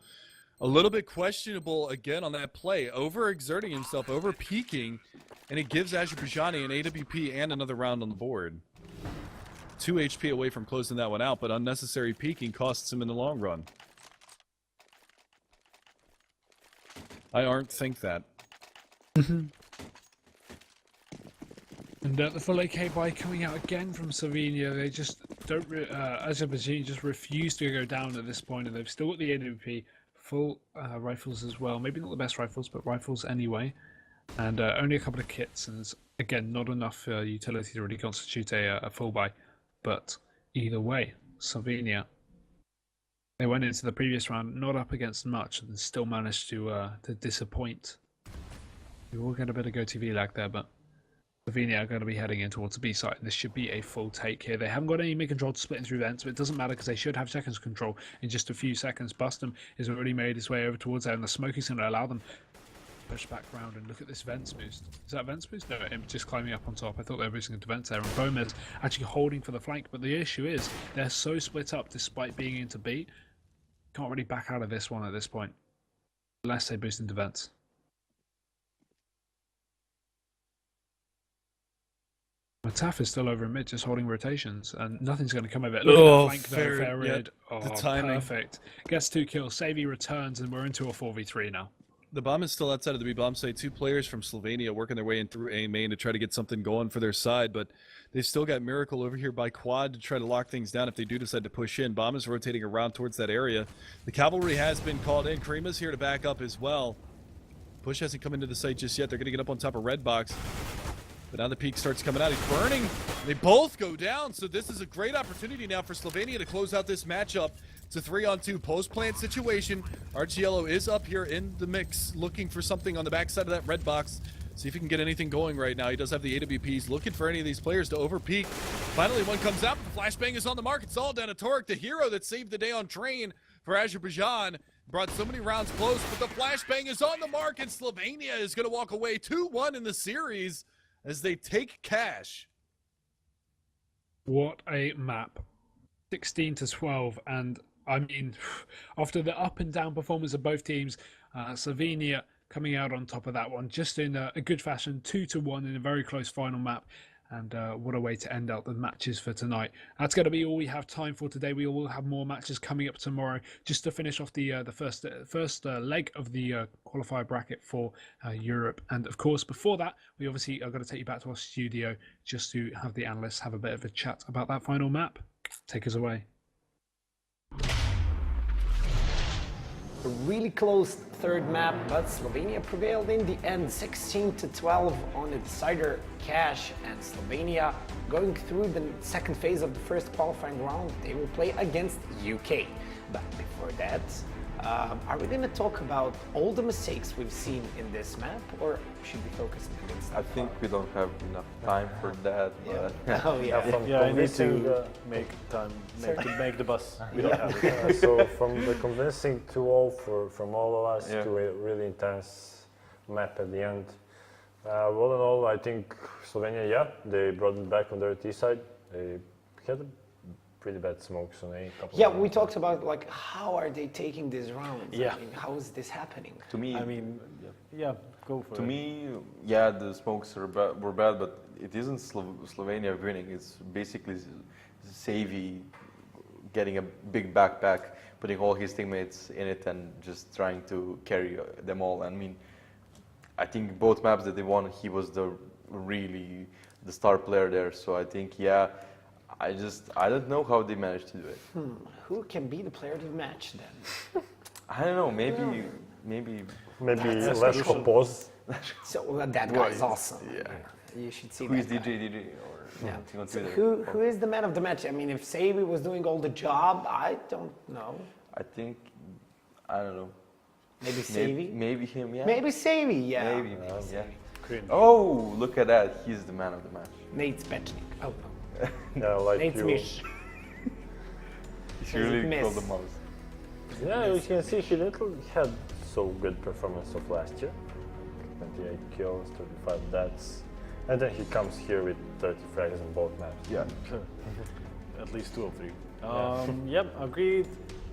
Speaker 6: a little bit questionable again on that play. Overexerting himself, over peaking, and it gives Azerbaijan an AWP and another round on the board. 2 HP away from closing that one out, but unnecessary peaking costs him in the long run. I aren't think that.
Speaker 5: And the full AK buy coming out again from Slovenia. They just don't. Azerbaijan just refuse to go down at this point, and they've still got the AWP, full rifles as well. Maybe not the best rifles, but rifles anyway. And only a couple of kits, and it's, again, not enough utility to really constitute a full buy. But either way, Slovenia, they went into the previous round not up against much, and still managed to disappoint. We will get a bit of GoTV lag there, but Slovenia are going to be heading in towards the B site, and this should be a full take here. They haven't got any mid-control to split through vents, but it doesn't matter because they should have seconds control in just a few seconds. Bustum has already made his way over towards there, and the smoke is going to allow them to push back round. And look at this vents boost. Is that vents boost? No, him just climbing up on top. I thought they were boosting into vents there, and Gomez actually holding for the flank. But the issue is they're so split up despite being into B. Can't really back out of this one at this point, unless they boost into vents. Mataf is still over in mid, just holding rotations, and nothing's going to come of it. Look at that flank there, Farid.
Speaker 6: Yep, the timing.
Speaker 5: Perfect. Gets 2 kills. Savy returns, and we're into a 4v3 now.
Speaker 6: The bomb is still outside of the B bomb site. 2 players from Slovenia working their way in through A main to try to get something going for their side, but they've still got Miracle over here by quad to try to lock things down if they do decide to push in. Bomb is rotating around towards that area. The cavalry has been called in. Krima's here to back up as well. Push hasn't come into the site just yet. They're going to get up on top of Red Box. But now the peak starts coming out. He's burning. They both go down, so this is a great opportunity now for Slovenia to close out this matchup. It's a 3-on-2 post-plant situation. Archiello is up here in the mix, looking for something on the backside of that red box. See if he can get anything going right now. He does have the AWPs, looking for any of these players to overpeak. Finally, one comes out. The flashbang is on the mark. It's all down to Torek, the hero that saved the day on train for Azerbaijan. Brought so many rounds close, but the flashbang is on the mark, and Slovenia is going to walk away 2-1 in the series as they take cash.
Speaker 5: What a map. 16-12, and I mean, after the up and down performance of both teams, Slovenia coming out on top of that one, just in a good fashion, 2-1 in a very close final map. And what a way to end out the matches for tonight. That's going to be all we have time for today. We will have more matches coming up tomorrow, just to finish off the first leg of the qualifier bracket for Europe. And of course, before that, we obviously are going to take you back to our studio just to have the analysts have a bit of a chat about that final map. Take us away.
Speaker 1: A really close third map, but Slovenia prevailed in the end, 16-12 on the decider cash, and Slovenia going through the second phase of the first qualifying round. They will play against UK. But before that, are we going to talk about all the mistakes we've seen in this map, or should we focus on against?
Speaker 2: I think we don't have enough time for that.
Speaker 1: Yeah.
Speaker 2: But
Speaker 1: Oh yeah.
Speaker 4: Yeah, I need to make time, to make the bus. We don't have it.
Speaker 3: So from the convincing 2-0 from all of us
Speaker 2: Yeah.
Speaker 3: to a really intense map at the end. All in all, I think Slovenia, they brought it back on their T side. They had pretty bad smokes on a couple
Speaker 1: Yeah,
Speaker 3: of
Speaker 1: we
Speaker 3: rounds.
Speaker 1: talked about like how are they taking these rounds?
Speaker 4: Yeah.
Speaker 1: I mean, how is this happening?
Speaker 2: to me,
Speaker 4: I mean, yeah, go for
Speaker 2: To
Speaker 4: it.
Speaker 2: me, yeah, the smokes were bad, but it isn't Slovenia winning. It's basically Savy getting a big backpack, putting all his teammates in it, and just trying to carry them all. I mean, I think both maps that they won, he was the star player there. So I think, yeah, I don't know how they managed to do it.
Speaker 1: Who can be the player of the match then?
Speaker 2: I don't know. Maybe
Speaker 3: Maybe
Speaker 1: That's
Speaker 3: Leszko Poz.
Speaker 1: So that guy's awesome.
Speaker 2: Yeah.
Speaker 1: You should see
Speaker 2: Who is
Speaker 1: that guy.
Speaker 2: DJ or
Speaker 1: Yeah.
Speaker 2: something on
Speaker 1: So
Speaker 2: Twitter?
Speaker 1: who is the man of the match? I mean, if Savy was doing all the job, I don't know.
Speaker 2: I think, I don't know.
Speaker 1: Maybe Savy?
Speaker 2: Maybe him, yeah.
Speaker 1: Maybe Savy, yeah.
Speaker 2: Maybe, yeah.
Speaker 1: Savy.
Speaker 2: Oh, look at that. He's the man of the match.
Speaker 1: Nate Spechnik. Oh no.
Speaker 3: Yeah, like
Speaker 1: Nate
Speaker 3: you.
Speaker 1: Smith.
Speaker 2: He's
Speaker 1: Does it
Speaker 2: really
Speaker 1: miss?
Speaker 2: called the most.
Speaker 3: Yeah, you can see he didn't had so good performance of last year. 28 kills, 35 deaths. And then he comes here with 30 frags on both maps.
Speaker 2: Yeah.
Speaker 4: At least 2 or 3. Yep, agreed.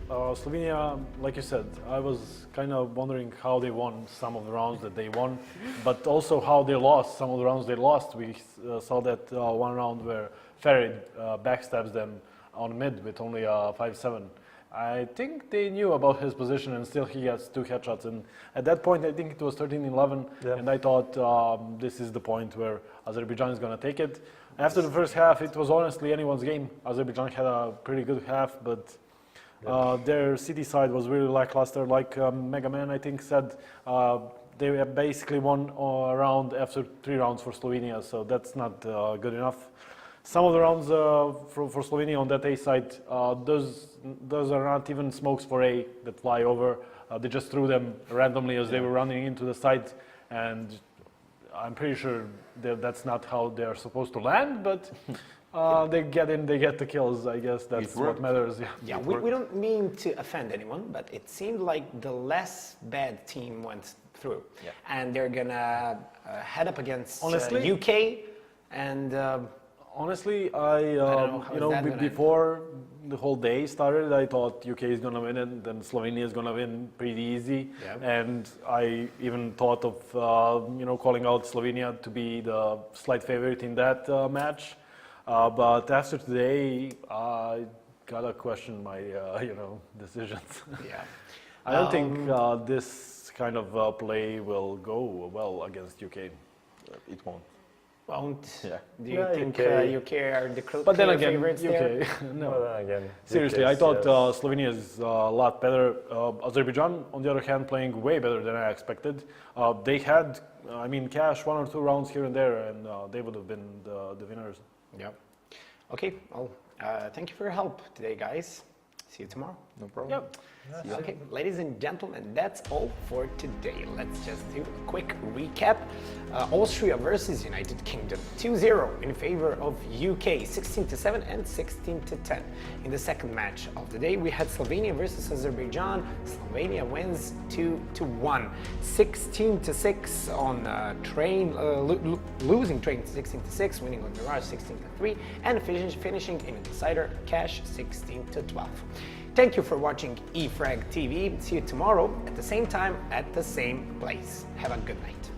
Speaker 4: Slovenia, like you said, I was kind of wondering how they won some of the rounds that they won, but also how they lost some of the rounds they lost. We saw that one round where Farid backstabs them on mid with only 5-7. I think they knew about his position, and still he gets 2 headshots. And at that point, I think it was 13-11, and I thought this is the point where Azerbaijan is going to take it. After the first half, it was honestly anyone's game. Azerbaijan had a pretty good half, but their city side was really lackluster. Like Mega Man, I think, said they have basically won a round after 3 rounds for Slovenia, so that's not good enough. Some of the rounds for Slovenia on that A side, those are not even smokes for A that fly over. They just threw them randomly as they were running into the site, and I'm pretty sure that's not how they're supposed to land, but they get in, they get the kills. I guess that's what matters.
Speaker 1: Yeah, we don't mean to offend anyone, but it seemed like the less bad team went through.
Speaker 2: Yeah.
Speaker 1: And they're gonna head up against
Speaker 4: Honestly?
Speaker 1: UK and
Speaker 4: Honestly,
Speaker 1: how is that gonna
Speaker 4: before the whole day started, I thought UK is gonna win it, then Slovenia is gonna win pretty easy,
Speaker 1: Yeah.
Speaker 4: and I even thought of calling out Slovenia to be the slight favorite in that match. But after today, I gotta question my decisions.
Speaker 1: yeah.
Speaker 4: I don't think this kind of play will go well against UK.
Speaker 2: It won't.
Speaker 1: Won't.
Speaker 2: Yeah.
Speaker 1: Do you
Speaker 3: Yeah,
Speaker 1: think
Speaker 3: UK.
Speaker 1: UK are the
Speaker 4: But then
Speaker 1: clear
Speaker 4: again,
Speaker 1: favorites there?
Speaker 4: UK, no.
Speaker 3: Well, then again,
Speaker 4: Seriously,
Speaker 3: UK
Speaker 4: I
Speaker 3: is,
Speaker 4: thought
Speaker 3: yes.
Speaker 4: Slovenia is a lot better. Azerbaijan, on the other hand, playing way better than I expected. They had, cash 1 or 2 rounds here and there, and they would have been the winners.
Speaker 1: Yeah. Okay, well, thank you for your help today, guys. See you tomorrow.
Speaker 2: No problem.
Speaker 4: Yep.
Speaker 1: Okay, ladies and gentlemen, that's all for today. Let's just do a quick recap. Austria versus United Kingdom, 2-0 in favor of UK, 16-7 and 16-10. In the second match of the day, we had Slovenia versus Azerbaijan. Slovenia wins 2-1, 16-6 on train, losing train 16-6, winning on Mirage 16-3, and finishing in a decider cash 16-12. Thank you for watching e-frag TV. See you tomorrow at the same time, at the same place. Have a good night.